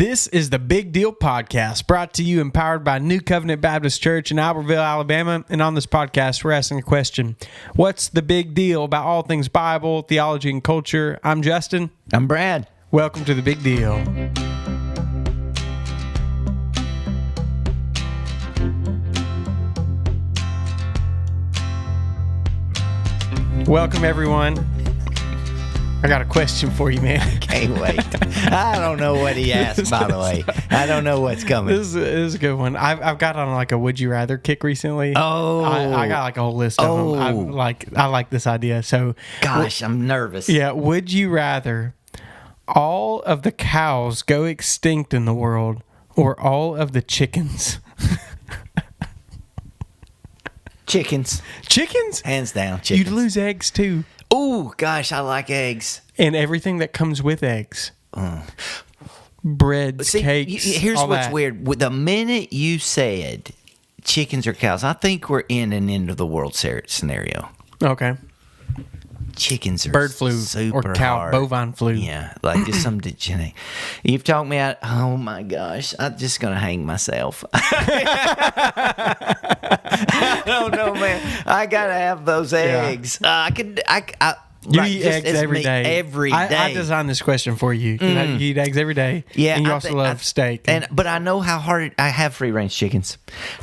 This is the Big Deal Podcast, brought to you and powered by New Covenant Baptist Church in Albertville, Alabama. And on this podcast, we're asking a question: what's the big deal about all things Bible, theology, and culture? I'm Justin. I'm Brad. Welcome to the Big Deal. Welcome, everyone. I got a question for you, man. Can't wait. I don't know what he asked, by the way. I don't know what's coming. This is a good one. I've got on like a would you rather kick recently. Oh. I got like a whole list of them. I like this idea. So, gosh, I'm nervous. Yeah, would you rather all of the cows go extinct in the world or all of the chickens? Chickens. Chickens? Hands down, chickens. You'd lose eggs too. Oh, gosh, I like eggs. And everything that comes with eggs. Breads, cakes, here's all what's that. weird. With the minute you said chickens or cows, I think we're in an end of the world scenario. Okay. Chickens are Bird flu super or cow hard. bovine flu. Yeah, like just some degenerate. You've talked me out. Oh my gosh, I'm just gonna hang myself. I don't know, man. I gotta have those eggs. I You eat eggs every day. Every day. I designed this question for you. You eat eggs every day. Yeah, and you also love steak. But I know how hard I have free range chickens.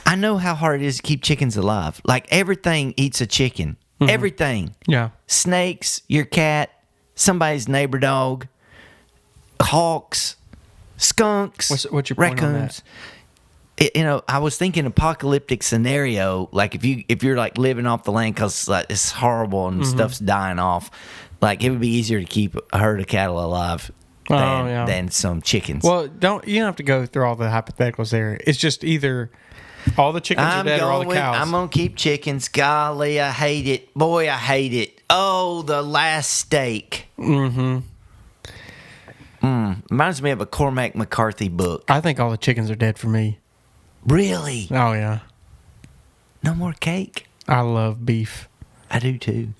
I know how hard it is to keep chickens alive. Like everything eats a chicken. Mm-hmm. Everything. Yeah. Snakes, your cat, somebody's neighbor dog, hawks, skunks, what's your point on raccoons. I was thinking apocalyptic scenario, like if you're like living off the land because like, it's horrible and stuff's dying off, like it would be easier to keep a herd of cattle alive than some chickens. Well, you don't have to go through all the hypotheticals there. It's just either all the chickens are dead or all the cows. I'm going to keep chickens. Golly, I hate it. Boy, I hate it. Oh, the last steak. Reminds me of a Cormac McCarthy book. I think all the chickens are dead for me. Really? Oh, yeah. No more cake? I love beef. I do too.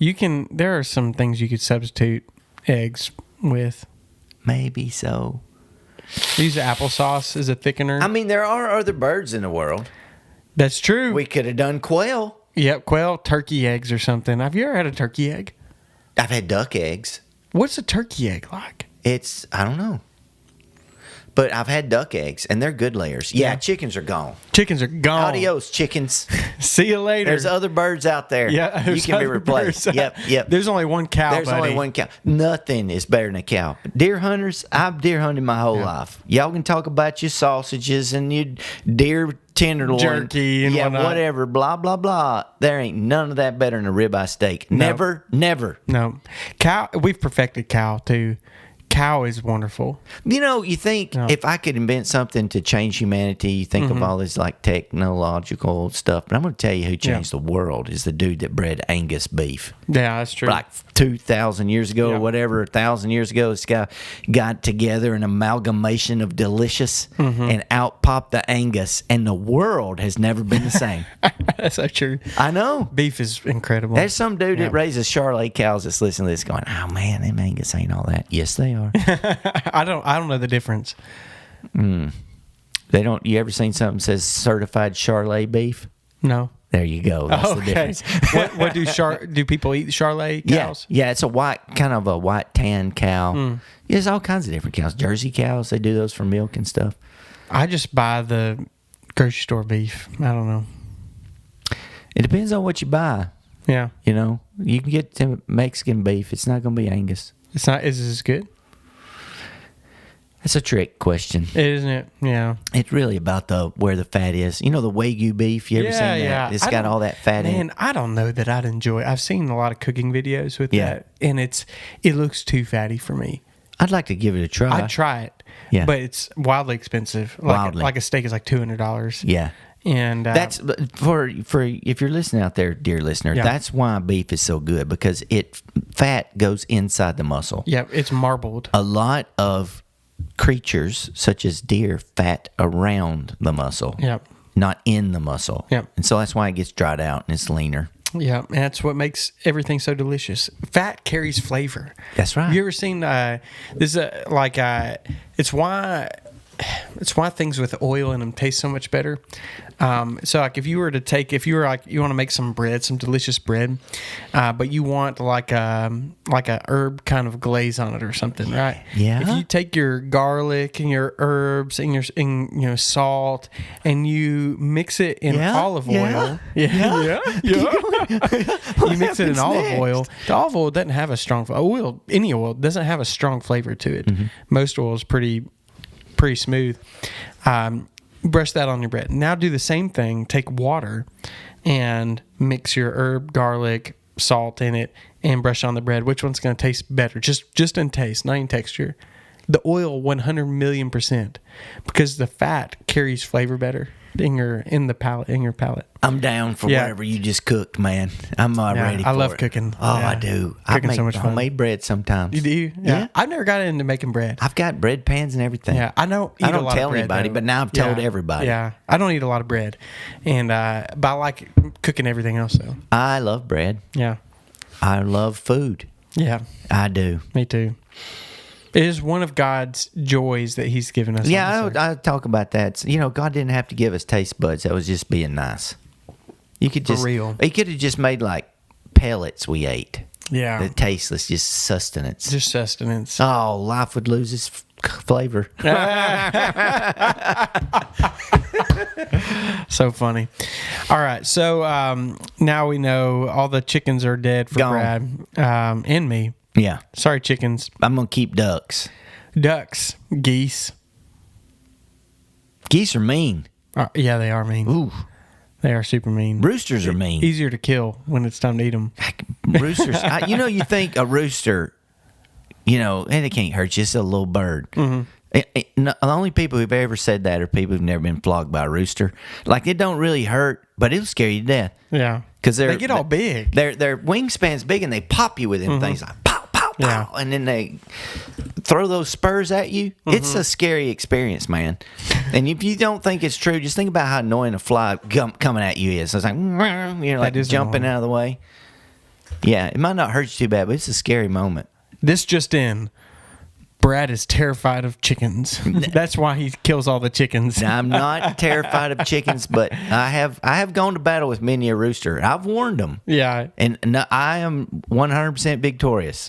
There are some things you could substitute eggs with. Maybe so. Use applesauce as a thickener. I mean, there are other birds in the world. That's true. We could have done quail. Yep, quail, turkey eggs or something. Have you ever had a turkey egg? I've had duck eggs. What's a turkey egg like? I don't know. But I've had duck eggs, and they're good layers. Yeah, chickens are gone. Chickens are gone. Adios, chickens. See you later. There's other birds out there. Yeah, you can be replaced. Yep. There's only one cow, There's only one cow. Nothing is better than a cow. Deer hunters, I've deer hunted my whole life. Y'all can talk about your sausages and your deer tenderloin. Jerky and whatnot. Whatever, blah, blah, blah. There ain't none of that better than a ribeye steak. No. Never. No. Cow, we've perfected cow, too. Cow is wonderful. You think if I could invent something to change humanity, you think of all this like technological stuff. But I'm going to tell you who changed the world is the dude that bred Angus beef. Yeah, that's true. Like 2,000 years ago or whatever, 1,000 years ago, this guy got together an amalgamation of delicious and out popped the Angus. And the world has never been the same. That's so true. I know. Beef is incredible. There's some dude that raises Charolais cows that's listening to this going, oh man, them Angus ain't all that. Yes, they are. I don't know the difference. They don't. You ever seen something that says certified Charolais beef? No. There you go. That's the difference. what do people eat Charolais cows? Yeah, it's kind of a white tan cow. There's all kinds of different cows. Jersey cows, they do those for milk and stuff. I just buy the grocery store beef. I don't know. It depends on what you buy. Yeah. You can get some Mexican beef. It's not going to be Angus. It's not. Is this good? That's a trick question. Isn't it? Yeah. It's really about where the fat is. You know the Wagyu beef? You ever seen that? Yeah. It's got all that fat in it. Man, I don't know that I'd enjoy it. I've seen a lot of cooking videos with that, and it looks too fatty for me. I'd like to give it a try. I'd try it. Yeah. But it's wildly expensive. Like a steak is like $200. Yeah. And that's for if you're listening out there, dear listener, that's why beef is so good, because fat goes inside the muscle. Yeah, it's marbled. A lot of creatures such as deer fat around the muscle. Yep. Not in the muscle. Yep. And so that's why it gets dried out and it's leaner. Yeah, and that's what makes everything so delicious. Fat carries flavor. That's right. You ever seen this? It's why It's why things with oil in them taste so much better. So like if you want to make some bread, some delicious bread, but you want like a herb kind of glaze on it or something, right? Yeah. If you take your garlic and your herbs and your salt and you mix it in olive oil, you mix it in olive oil. The olive oil doesn't have a strong any oil doesn't have a strong flavor to it. Mm-hmm. Most oil is pretty smooth. Brush that on your bread. Now do the same thing. Take water and mix your herb, garlic, salt in it, and brush on the bread. Which one's going to taste better? Just in taste, not in texture. The oil 100,000,000%, because the fat carries flavor better in your palate. I'm down for whatever you just cooked, man. I'm ready for it. I love cooking. Oh, I do. I make so much homemade bread sometimes. You do? Yeah. I've never got into making bread. I've got bread pans and everything. Yeah, I don't tell anybody, but now I've told everybody. Yeah, I don't eat a lot of bread, but I like cooking everything else, though. I love bread. Yeah. I love food. Yeah. I do. Me too. It is one of God's joys that He's given us. Yeah, I talk about that. God didn't have to give us taste buds. That was just being nice. You could just, for real. He could have just made like pellets we ate. Yeah. The tasteless, just sustenance. Just sustenance. Oh, life would lose its flavor. So funny. All right, so now we know all the chickens are dead for Gone. Brad and me. Yeah. Sorry, chickens. I'm going to keep ducks. Ducks. Geese. Geese are mean. Yeah, they are mean. Ooh. They are super mean. Roosters are mean. Easier to kill when it's time to eat them. Roosters. You think a rooster, and it can't hurt you. It's a little bird. Mm-hmm. The only people who've ever said that are people who've never been flogged by a rooster. Like, it don't really hurt, but it'll scare you to death. Yeah. Because they get all big. Their wingspan's big, and they pop you with them things like pow, pow, pow. Yeah. And then they throw those spurs at you. Mm-hmm. It's a scary experience, man. And if you don't think it's true, just think about how annoying a fly coming at you is. So it's like, like jumping out of the way. Yeah, it might not hurt you too bad, but it's a scary moment. This just in. Brad is terrified of chickens. That's why he kills all the chickens. Now, I'm not terrified of chickens, but I have gone to battle with many a rooster. I've warned them. Yeah. And I am 100% victorious.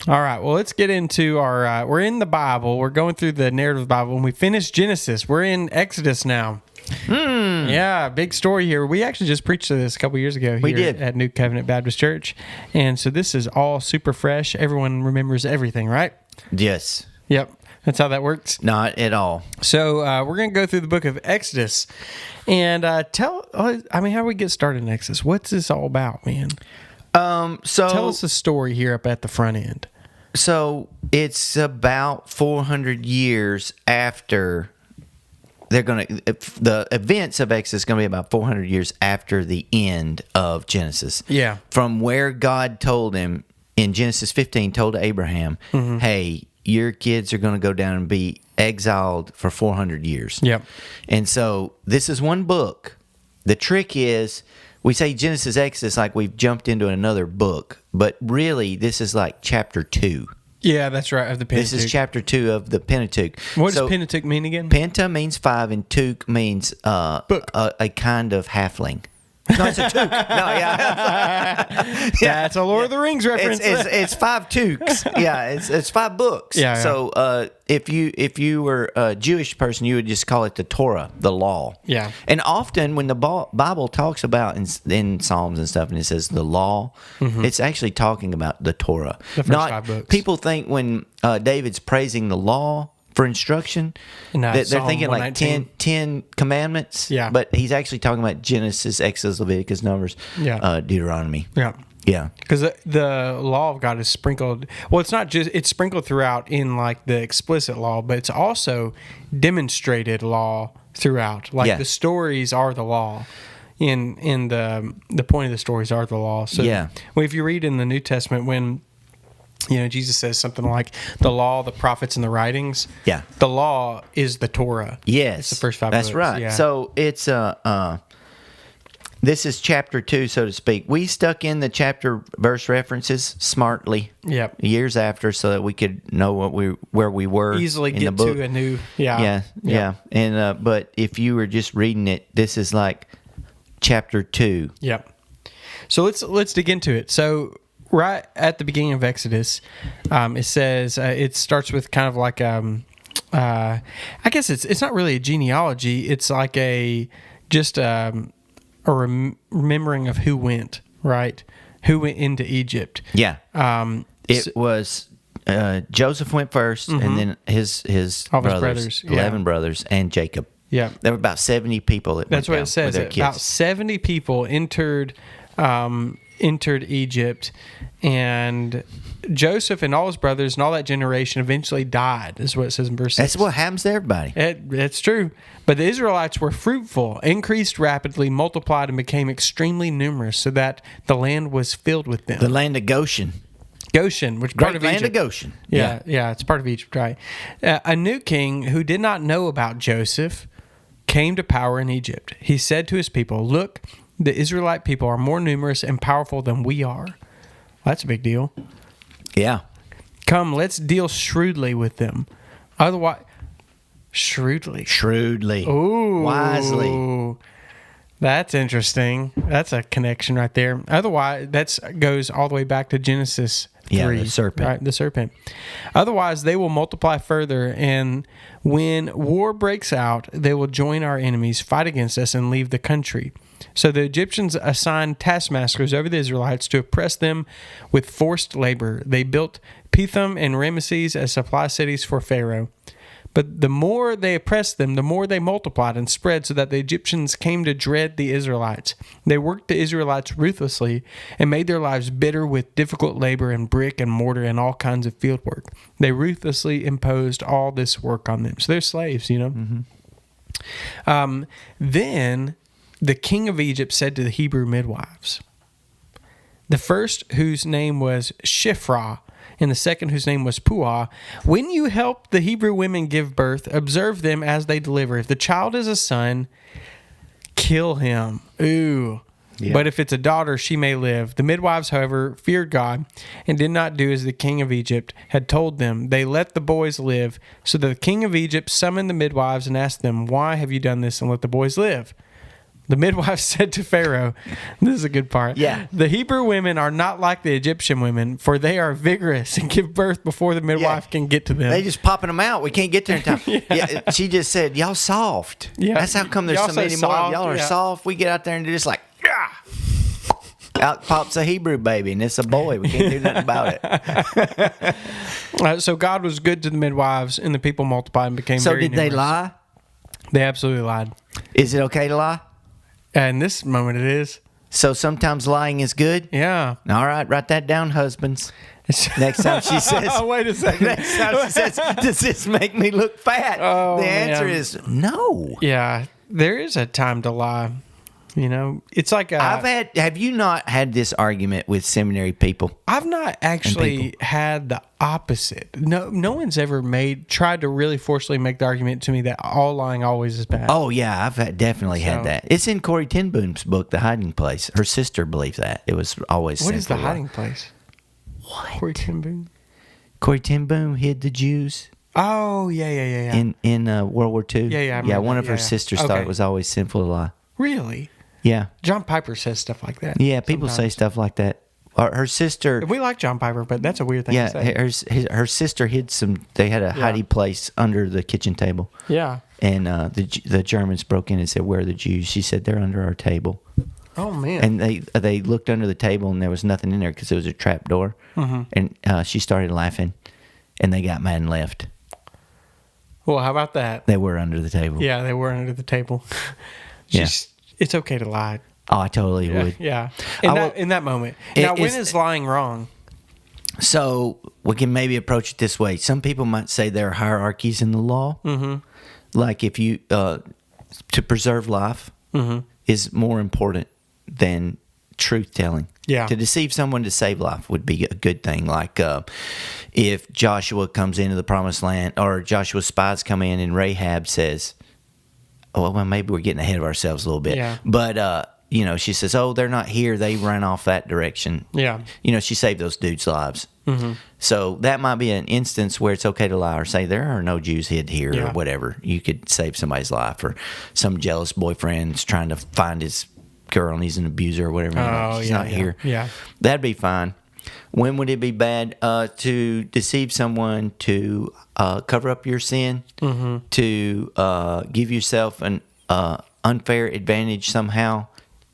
All right. Well, let's get into our... we're in the Bible. We're going through the narrative of the Bible. And we finished Genesis. We're in Exodus now. Yeah, big story here. We actually just preached this a couple years ago here at New Covenant Baptist Church. And so this is all super fresh. Everyone remembers everything, right? Yes. Yep. That's how that works? Not at all. So we're going to go through the book of Exodus. And how do we get started in Exodus? What's this all about, man? So tell us the story here up at the front end. So it's about 400 years after... the events of Exodus going to be about 400 years after the end of Genesis. Yeah. From where God told him in Genesis 15, told Abraham, hey, your kids are going to go down and be exiled for 400 years. Yep. And so this is one book. The trick is we say Genesis, Exodus like we've jumped into another book, but really this is like chapter 2. Yeah, that's right, of the Pentateuch. This is chapter 2 of the Pentateuch. What does Pentateuch mean again? Penta means 5, and Tuch means a kind of halfling. No, it's a Tuch. No, yeah. That's a Lord of the Rings reference. It's 5 Tuchs. Yeah, it's 5 books. Yeah. So if you were a Jewish person, you would just call it the Torah, the law. Yeah. And often when the Bible talks about in Psalms and stuff, and it says the law, it's actually talking about the Torah. The first 5 books. People think when David's praising the law for instruction, they're thinking like 10 commandments. Yeah. But he's actually talking about Genesis, Exodus, Leviticus, Numbers, Deuteronomy. Yeah. Yeah. Because the law of God is sprinkled. Well, it's not just, it's sprinkled throughout in like the explicit law, but it's also demonstrated law throughout. Like the stories are the law. In the point of the stories are the law. So if you read in the New Testament when Jesus says something like the law, the prophets, and the writings. Yeah, the law is the Torah. Yes, it's the first 5 That's books. right. Yeah. So it's This is chapter 2, so to speak. We stuck in the chapter verse references smartly. Yep. Years after, so that we could know where we were Easily in get the book. to a new. Yeah. And but if you were just reading it, this is like chapter 2. Yep. So let's dig into it. So right at the beginning of Exodus, it says it starts with kind of like I guess it's not really a genealogy. It's like just a remembering of who went, right? Who went into Egypt. Yeah. It was Joseph went first, and then his All of his brothers, brothers, 11 brothers, and Jacob. Yeah. There were about 70 people that That's went what down it says. with their About kids. 70 people entered Egypt, and Joseph and all his brothers and all that generation eventually died, is what it says in verse 6. That's what happens to everybody. It's true. But the Israelites were fruitful, increased rapidly, multiplied, and became extremely numerous, so that the land was filled with them. The land of Goshen. Goshen, which is part Great of land Egypt. of Goshen. Yeah, it's part of Egypt, right? A new king who did not know about Joseph came to power in Egypt. He said to his people, "Look, the Israelite people are more numerous and powerful than we are." That's a big deal. Yeah. Come, let's deal shrewdly with them. Otherwise, shrewdly. Wisely. Ooh, that's interesting. That's a connection right there. Otherwise, that goes all the way back to Genesis 3. Yeah, the serpent. Right, the serpent. Otherwise, they will multiply further, and when war breaks out, they will join our enemies, fight against us, and leave the country. So the Egyptians assigned taskmasters over the Israelites to oppress them with forced labor. They built Pithom and Ramesses as supply cities for Pharaoh. But the more they oppressed them, the more they multiplied and spread, so that the Egyptians came to dread the Israelites. They worked the Israelites ruthlessly and made their lives bitter with difficult labor and brick and mortar and all kinds of field work. They ruthlessly imposed all this work on them. So they're slaves, you know. Mm-hmm. Then the king of Egypt said to the Hebrew midwives, the first whose name was Shiphrah, and the second whose name was Puah, "When you help the Hebrew women give birth, observe them as they deliver. If the child is a son, kill him." Ooh. Yeah. But if it's a daughter, she may live. The midwives, however, feared God and did not do as the king of Egypt had told them. They let the boys live. So the king of Egypt summoned the midwives and asked them, "Why have you done this and let the boys live?" The midwife said to Pharaoh, this is a good part. Yeah. "The Hebrew women are not like the Egyptian women, for they are vigorous and give birth before the midwife can get to them." They just popping them out. We can't get there in time. Yeah. She just said, "Y'all soft." Yeah. That's how come there's Y'all so so many more. soft, Y'all are yeah. soft. We get out there and just like, out pops a Hebrew baby, and it's a boy. We can't do nothing about it. So God was good to the midwives, and the people multiplied and became So very did they numerous. lie? They absolutely lied. Is it okay to lie? In this moment, it is. So sometimes lying is good? Yeah. All right, write that down, husbands. Next time she says, Oh, wait a second. next time she says, "Does this make me look fat?" Oh, the answer man. is no. Yeah, there is a time to lie. You know, it's like Have you not had this argument with seminary people? I've not actually had the opposite. No one's ever tried to really forcefully make the argument to me that all lying always is bad. Oh yeah, I've definitely had So- that. It's in Corey ten Boom's book, The Hiding Place. Her sister believes that it was always. What is the sinful to lie. hiding place? What? Corey ten Boom? Corey ten Boom hid the Jews Oh yeah. in World War II. Yeah, I yeah. remember One that. of her Yeah. sisters thought Okay. it was always sinful to lie. Really? Yeah, John Piper says stuff like that. yeah. People say sometimes. stuff like that. Her sister. We like John Piper, but that's a weird thing to Yeah, say. her sister hid some. They had a hidey place under the kitchen table, Yeah. and the Germans broke in and said, "Where are the Jews?" She said, "They're under our table." Oh man. And they looked under the table and there was nothing in there because it was a trap door. Mm-hmm. And she started laughing, and they got mad and left. Well, how about that? They were under the table. Yeah, they were under the table. Yeah. It's okay to lie. Oh, I totally would. Yeah. I In that moment. It- Now, when it's- is lying wrong? So we can maybe approach it this way. Some people might say there are hierarchies in the law. Mm-hmm. Like if you to preserve life is more important than truth telling. Yeah. To deceive someone to save life would be a good thing. Like if Joshua comes into the promised land, or Joshua's spies come in and Rahab says, well, maybe we're getting ahead of ourselves a little bit. Yeah. But she says, "Oh, they're not here. They ran off that direction." Yeah. She saved those dudes' lives. Mm-hmm. So that might be an instance where it's okay to lie or say there are no Jews hid here or whatever. You could save somebody's life, or some jealous boyfriend's trying to find his girl and he's an abuser or whatever. She's not here. Yeah. That'd be fine. When would it be bad to deceive someone, to cover up your sin, to give yourself an unfair advantage somehow?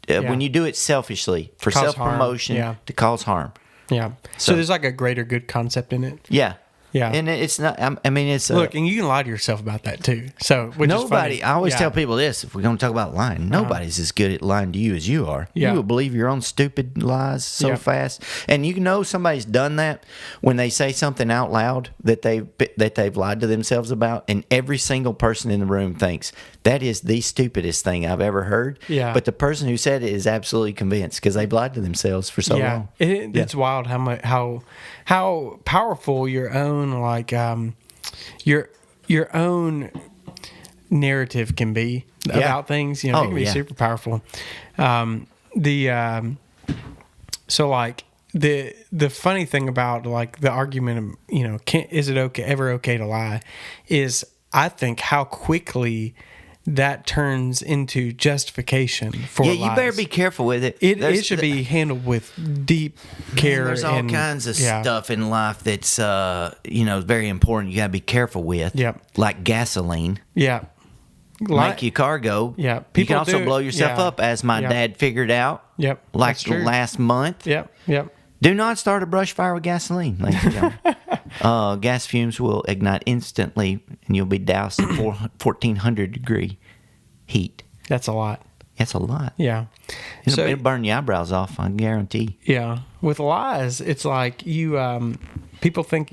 When you do it selfishly for self-promotion, to cause harm. Yeah. So there's like a greater good concept in it. Yeah. Yeah. And it's not, I mean, it's... Look, and you can lie to yourself about that too. So, which nobody, is funny. I always tell people this, if we're going to talk about lying, nobody's as good at lying to you as you are. Yeah. You will believe your own stupid lies so fast. And you know somebody's done that when they say something out loud that they've lied to themselves about, and every single person in the room thinks, that is the stupidest thing I've ever heard. Yeah. But the person who said it is absolutely convinced because they've lied to themselves for so long. It's wild how powerful your own your own narrative can be about things. It can be super powerful. So like the funny thing about like the argument of is it ever okay to lie is I think how quickly that turns into justification for lies. You better be careful with it. It should be handled with deep care. There's all kinds of stuff in life that's very important. You got to be careful with. Yep. Like gasoline. Yeah. Make your car go. Yeah. You can also blow yourself up, as my dad figured out. Yep. Like last month. Yep. Yep. Do not start a brush fire with gasoline, ladies and gentlemen. Gas fumes will ignite instantly, and you'll be doused in 1,400 degree heat. That's a lot. That's a lot. Yeah. It'll burn your eyebrows off, I guarantee. Yeah. With lies, it's like people think,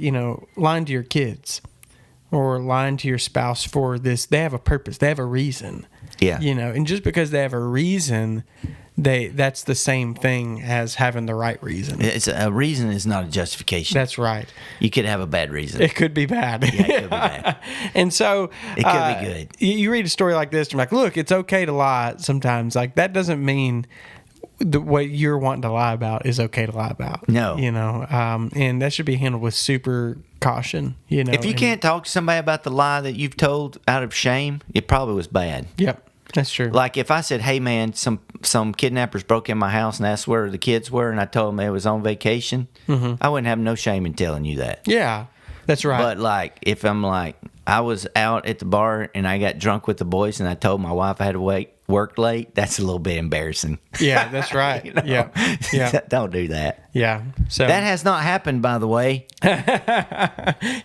lying to your kids or lying to your spouse for this, they have a purpose, they have a reason. Yeah. And just because they have a reason, that's the same thing as having the right reason. It's a reason is not a justification. That's right. You could have a bad reason. It could be bad. Yeah, it could be bad. And so it could be good. You read a story like this, and you're like, look, it's okay to lie sometimes. Like that doesn't mean what you're wanting to lie about is okay to lie about. No. And that should be handled with super caution. If you can't talk to somebody about the lie that you've told out of shame, it probably was bad. Yep. That's true. Like if I said, hey, man, some kidnappers broke in my house and asked where the kids were, and I told them they was on vacation, I wouldn't have no shame in telling you that. Yeah, that's right. But like if I'm like, I was out at the bar and I got drunk with the boys and I told my wife I had to work late, that's a little bit embarrassing. Yeah, that's right. Yeah. Don't do that. Yeah. So that has not happened, by the way.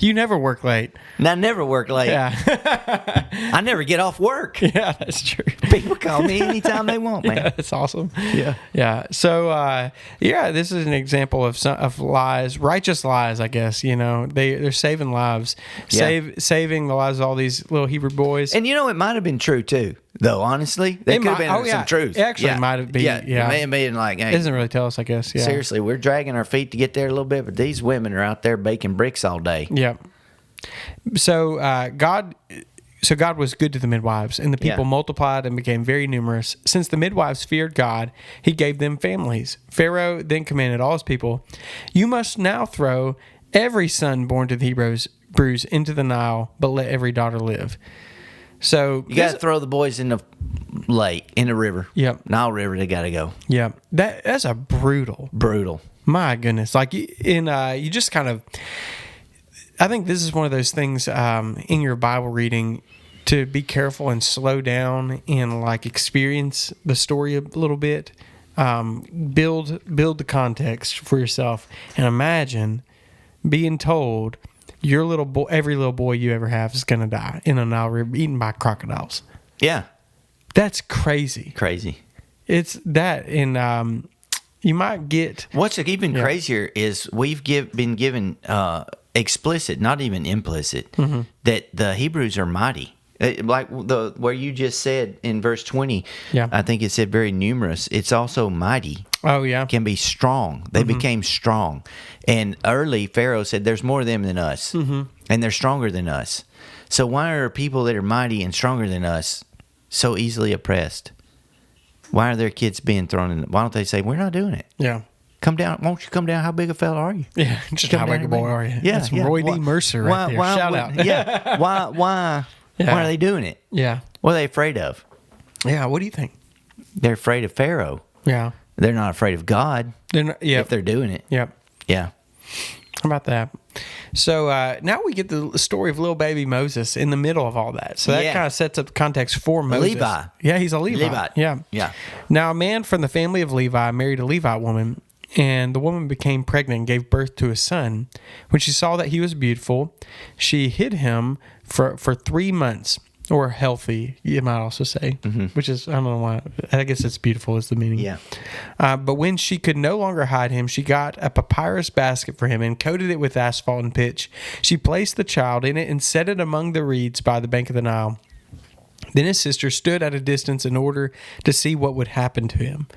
You never work late. And I never work late. Yeah. I never get off work. Yeah, that's true. People call me anytime they want, man. Yeah, that's awesome. Yeah. Yeah. So, this is an example of lies, righteous lies, I guess. They're saving lives, saving the lives of all these little Hebrew boys. And it might have been true too, though. Honestly, there could have been some truth. It actually might have been. Yeah. It may have been like, hey, it doesn't really tell us, I guess. Yeah. Seriously, we're dragging our feet to get there a little bit, but these women are out there baking bricks all day. Yeah. So God was good to the midwives, and the people multiplied and became very numerous. Since the midwives feared God, he gave them families. Pharaoh then commanded all his people, "You must now throw every son born to the Hebrews into the Nile, but let every daughter live." So you got to throw the boys in the lake, in the river. Yep. Nile River, they got to go. Yeah. That's a brutal. My goodness. Like, you just kind of, I think this is one of those things in your Bible reading to be careful and slow down and like experience the story a little bit. Build the context for yourself and imagine being told your little boy, every little boy you ever have is going to die in a Nile River eaten by crocodiles. Yeah. That's crazy. It's that. And you might get... What's even crazier is we've been given explicit, not even implicit, that the Hebrews are mighty. Like where you just said in verse 20, I think it said very numerous. It's also mighty. Oh, yeah. Can be strong. They became strong. And early Pharaoh said, there's more of them than us. And they're stronger than us. So why are people that are mighty and stronger than us so easily oppressed? Why are their kids being thrown in? Why don't they say, we're not doing it? Yeah. Come down. Won't you come down? How big a fella are you? Yeah. Just Come how big down a boy and are you? Yeah. That's yeah. Roy D. Mercer right there. Shout out. Yeah. Why Yeah. are they doing it? Yeah. What are they afraid of? Yeah. What do you think? They're afraid of Pharaoh. Yeah. They're not afraid of God They're not, yeah. if they're doing it. Yep. Yeah. How about that? So now we get the story of little baby Moses in the middle of all that. So that Yeah. kind of sets up the context for Moses. Levi. Yeah, he's a Levite. Levite. Yeah. Yeah. Now a man from the family of Levi married a Levite woman, and the woman became pregnant and gave birth to a son. When she saw that he was beautiful, she hid him for 3 months. Or healthy, you might also say, which is, I don't know why. I guess it's beautiful is the meaning. Yeah. But when she could no longer hide him, she got a papyrus basket for him and coated it with asphalt and pitch. She placed the child in it and set it among the reeds by the bank of the Nile. Then his sister stood at a distance in order to see what would happen to him.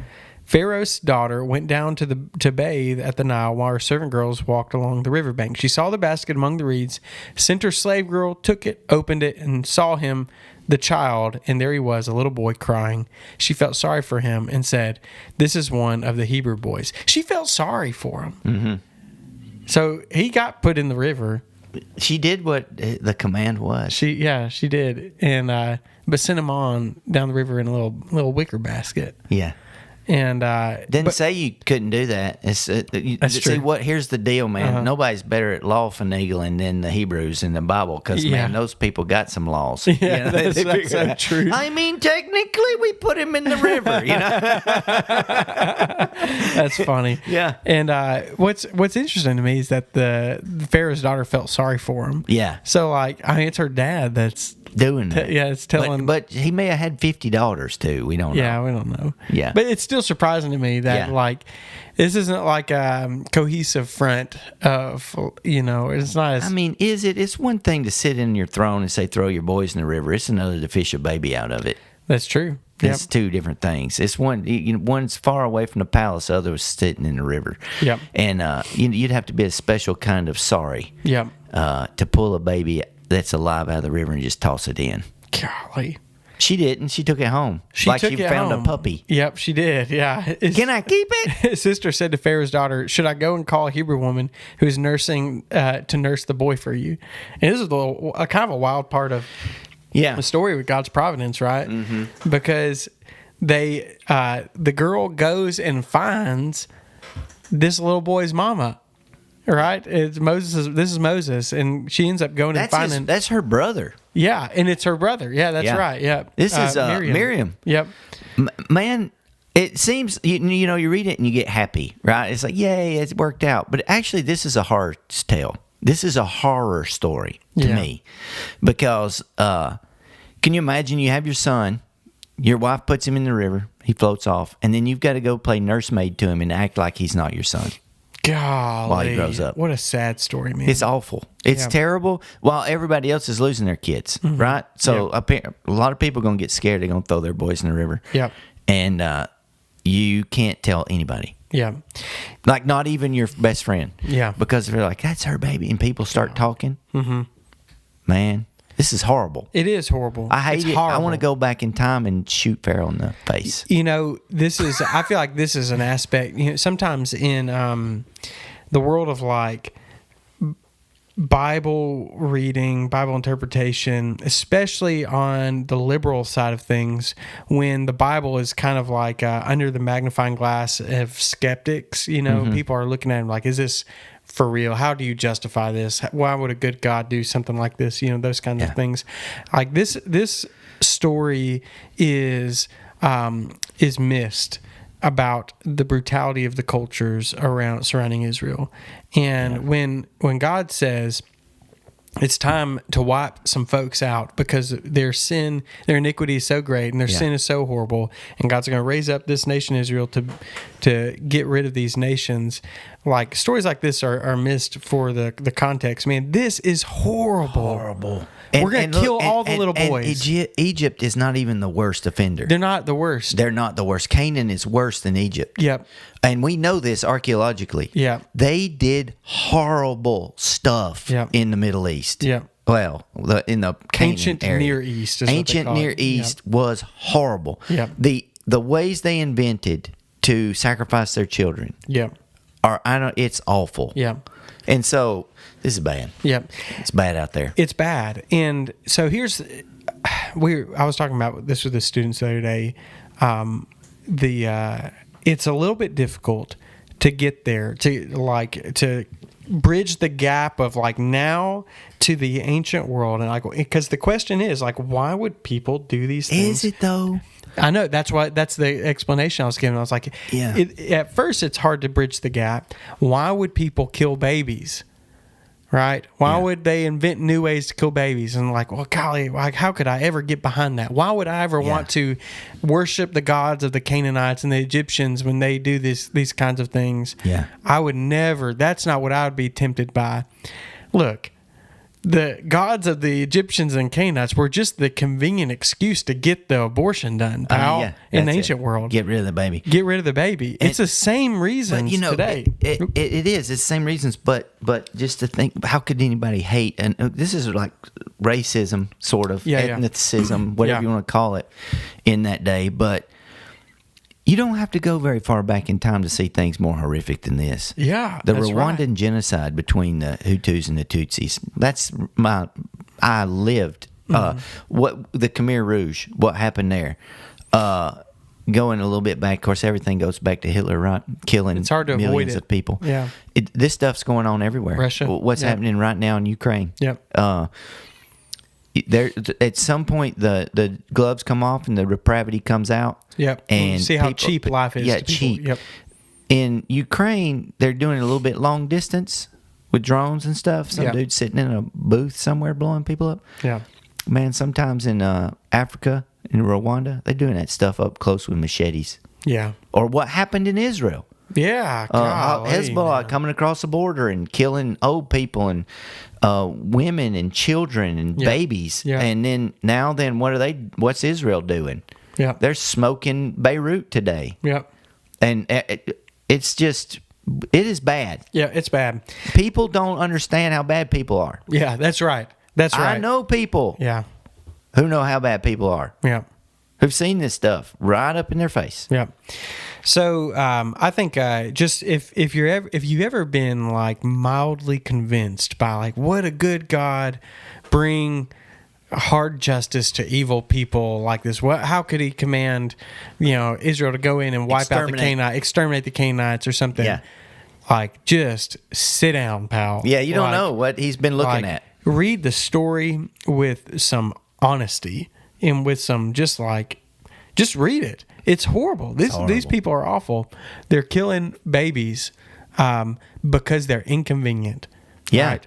Pharaoh's daughter went down to bathe at the Nile while her servant girls walked along the riverbank. She saw the basket among the reeds, sent her slave girl, took it, opened it, and saw him, the child, and there he was, a little boy crying. She felt sorry for him and said, "This is one of the Hebrew boys." She felt sorry for him. Mm-hmm. So he got put in the river. She did what the command was. She did, and but sent him on down the river in a little wicker basket. Yeah. And Didn't say you couldn't do that. It's That's see true. here's the deal, man. Nobody's better at law finagling than the Hebrews in the Bible, because Yeah. man, those people got some laws. Yeah, that's figure so out. true. I mean, technically, we put him in the river. You know. That's funny. Yeah. And what's interesting to me is that the Pharaoh's daughter felt sorry for him. Yeah. So like, I mean, it's her dad that's Doing that. it's telling. But he may have had 50 daughters too. We don't know. yeah, we don't know. Yeah. But it's still surprising to me that Yeah. like this isn't like a cohesive front of it's not as I mean, is it? It's one thing to sit in your throne and say, throw your boys in the river. It's another to fish a baby out of it. that's true. Yep. It's two different things. It's one's far away from the palace, the other was sitting in the river. Yep. And you'd have to be a special kind of sorry Yep. to pull a baby that's alive out of the river and just toss it in. Golly. She didn't. She took it home. She like took she it found home. a puppy. Yep, she did. Yeah. Can I keep it? His sister said to Pharaoh's daughter, "Should I go and call a Hebrew woman who's nursing to nurse the boy for you?" And this is a kind of a wild part of Yeah. the story with God's providence, right? Mm-hmm. Because the girl goes and finds this little boy's mama, right? It's Moses. This is Moses, and she ends up going and finding. That's her brother. Yeah, and it's her brother. Yeah, that's Yeah. right. Yeah, This is Miriam. Yep. Man, it seems you read it and you get happy, right? It's like, yay, it's worked out. But actually, this is a horror tale. This is a horror story to Yeah. me, because can you imagine? You have your son, your wife puts him in the river, he floats off, and then you've got to go play nursemaid to him and act like he's not your son. Golly, While he grows up. What a sad story, man. It's awful. It's Yeah. terrible. While everybody else is losing their kids, right? So a lot of people are going to get scared. They're going to throw their boys in the river. Yep. And you can't tell anybody. Yeah. Like, not even your best friend. Yeah. Because they're like, that's her baby. And people start talking. Mm-hmm. Man, this is horrible. It is horrible. I hate It's it. horrible. I want to go back in time and shoot Pharaoh in the face. This is, I feel like this is an aspect, sometimes in the world of like Bible reading, Bible interpretation, especially on the liberal side of things, when the Bible is kind of like under the magnifying glass of skeptics, people are looking at him like, is this for real? How do you justify this? Why would a good God do something like this? Those kinds of things. Like this story is missed about the brutality of the cultures surrounding Israel. And when God says it's time to wipe some folks out because their iniquity is so great and their sin is so horrible, and God's going to raise up this nation Israel to get rid of these nations, like stories like this are missed for the context. Man, this is horrible. We're going to kill all the little boys. And Egypt is not even the worst offender. They're not the worst. They're not the worst. Canaan is worse than Egypt. Yep. And we know this archaeologically. Yeah. They did horrible stuff in the Middle East. Yeah. Well, in the Canaan Ancient area. Near East is what they Ancient call Near it. East was horrible. Yep. the ways they invented to sacrifice their children Yeah. it's awful. Yeah. And so this is bad. Yeah. It's bad out there. It's bad. And so I was talking about this with the students the other day. It's a little bit difficult to get there, to bridge the gap of like now to the ancient world. And like, because the question is like, why would people do these things? Is it though? I know that's the explanation I was giving. I was like, Yeah. At first it's hard to bridge the gap. Why would people kill babies? Right? Why would they invent new ways to kill babies? And like, well, golly, like, how could I ever get behind that? Why would I ever want to worship the gods of the Canaanites and the Egyptians when they do these kinds of things? Yeah. I would never. That's not what I would be tempted by. Look, the gods of the Egyptians and Canaanites were just the convenient excuse to get the abortion done, pal, in the ancient world. Get rid of the baby. Get rid of the baby. It's the same reasons today. It is. It's the same reasons, but just to think, how could anybody hate? And this is like racism, sort of, ethnicism, whatever you want to call it, in that day. But you don't have to go very far back in time to see things more horrific than this. Yeah, the that's Rwandan genocide between the Hutus and the Tutsis. I lived. What the Khmer Rouge? What happened there? Going a little bit back, of course, everything goes back to Hitler, right? Killing it's hard to millions avoid it. of people. Yeah, this stuff's going on everywhere. Russia. What's happening right now in Ukraine? Yep. There, at some point, the gloves come off and the depravity comes out. Yep. And see how cheap life is. Yeah, to people. cheap. Yep. In Ukraine, they're doing it a little bit long distance with drones and stuff. Some dude sitting in a booth somewhere blowing people up. Yeah. Man, sometimes in Africa, in Rwanda, they're doing that stuff up close with machetes. Yeah. Or what happened in Israel. Yeah. Hezbollah coming across the border and killing old people and women and children and babies. Yeah. And then what's Israel doing? Yeah. They're smoking Beirut today. Yep. And it's just, it is bad. Yeah, it's bad. People don't understand how bad people are. Yeah, that's right. That's right. I know people Yeah. who know how bad people are, Yeah. who've seen this stuff right up in their face. Yeah. So I think just if you've ever been like mildly convinced by like what a good God bring hard justice to evil people like this, how could he command Israel to go in and wipe out the Canaanites, exterminate the Canaanites or something? Yeah. Like, just sit down, pal. Yeah, you don't know what he's been looking at. Read the story with some honesty and with some just read it. It's horrible. These people are awful. They're killing babies because they're inconvenient. Yeah.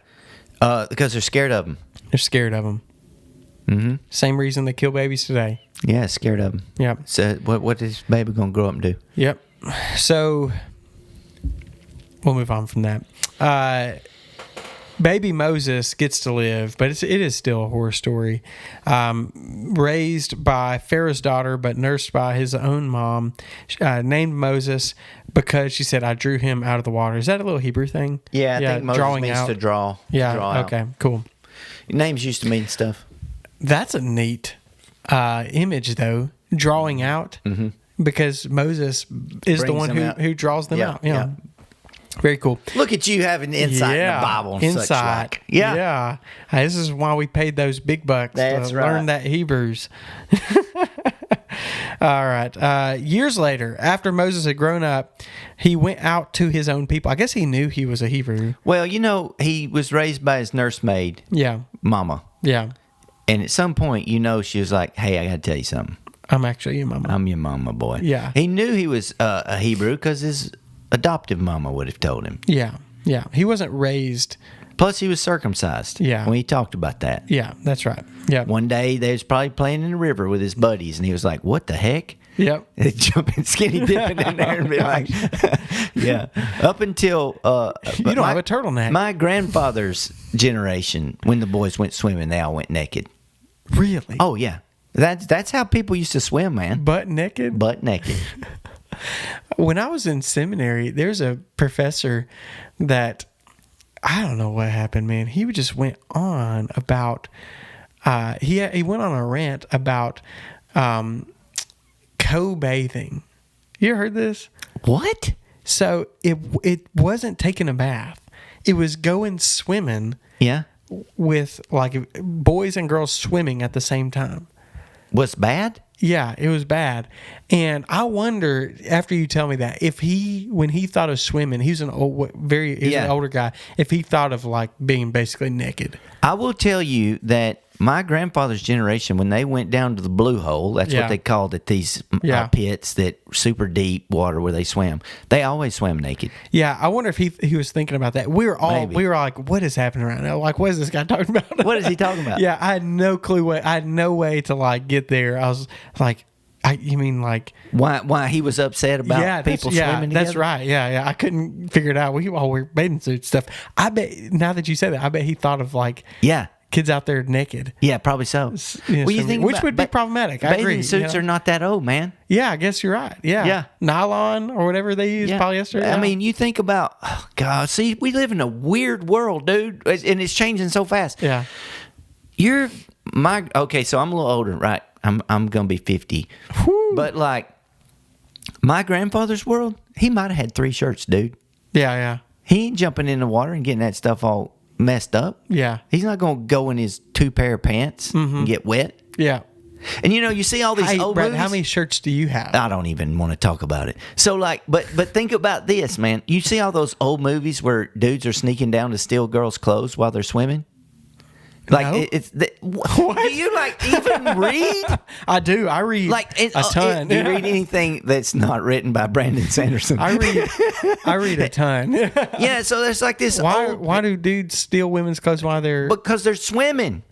Right? Because they're scared of them. They're scared of them. Mm-hmm. Same reason they kill babies today. Yeah, scared of them. Yep. So what is baby going to grow up and do? Yep. So we'll move on from that. Baby Moses gets to live, but it is still a horror story. Raised by Pharaoh's daughter, but nursed by his own mom, named Moses because she said, "I drew him out of the water." Is that a little Hebrew thing? Yeah, I think Moses means to draw. Yeah. Draw out. Okay. Cool. Names used to mean stuff. That's a neat image, though. Drawing out, because Moses is the one who draws them out. Yeah. Very cool. Look at you having insight in the Bible and such like. Yeah. Hey, this is why we paid those big bucks to learn that Hebrews. All right. Years later, after Moses had grown up, he went out to his own people. I guess he knew he was a Hebrew. Well, he was raised by his nursemaid, mama. Yeah. And at some point, she was like, "Hey, I got to tell you something. I'm actually your mama. I'm your mama, boy." Yeah. He knew he was a Hebrew because his adoptive mama would have told him. Yeah. Yeah. He wasn't raised. Plus, he was circumcised. Yeah. When he talked about that. Yeah, that's right. Yeah. One day, they was probably playing in the river with his buddies, and he was like, "What the heck?" Yep. Jumping, skinny dipping in there and be like, yeah. Up until you don't have a turtleneck. My grandfather's generation, when the boys went swimming, they all went naked. Really? Oh yeah. That's how people used to swim, man. Butt naked? Butt naked. When I was in seminary, there's a professor that I don't know what happened, man. He just went on about he went on a rant about co-bathing. You ever heard this? What? So it wasn't taking a bath. It was going swimming Yeah. with like boys and girls swimming at the same time. What's bad? Yeah, it was bad. And I wonder, after you tell me that, if when he thought of swimming, he's an older guy, if he thought of like being basically naked. I will tell you that my grandfather's generation, when they went down to the blue hole, that's Yeah. what they called it, these Yeah. pits, that super deep water where they swam. They always swam naked. Yeah, I wonder if he was thinking about that. We were Maybe. like, what is happening right now? Like, what is this guy talking about? What is he talking about? Yeah, I had no clue. I had no way to like get there. I was like, you mean like Why he was upset about people swimming together? That's right. Yeah. I couldn't figure it out. We all wear bathing suit stuff. I bet now that you say that, I bet he thought of like Yeah. kids out there naked. Yeah, probably so. Yeah, Well, you so- think which about- would be ba- problematic. I Bathing agree. suits you know? are not that old, man. Yeah, I guess you're right. Yeah. Yeah. Nylon or whatever they use, Yeah. polyester. I yeah. mean, you think about, oh, God, see, we live in a weird world, dude, and it's changing so fast. yeah. Okay, so I'm a little older, right? I'm gonna be 50, but like my grandfather's world, he might have had 3 shirts, dude. Yeah. He ain't jumping in the water and getting that stuff all messed up. Yeah. He's not gonna go in his 2 pair of pants and get wet. Yeah. And you see all these Hey, old Brett, movies. how many shirts do you have? I don't even want to talk about it. So like, but think about this, man. You see all those old movies where dudes are sneaking down to steal girls' clothes while they're swimming? Like No. what? Do you like even read? I do. I read Like a ton. Do you read anything that's not written by Brandon Sanderson? I read a ton. Yeah, so there's like this. Why do dudes steal women's clothes while they're? Because they're swimming,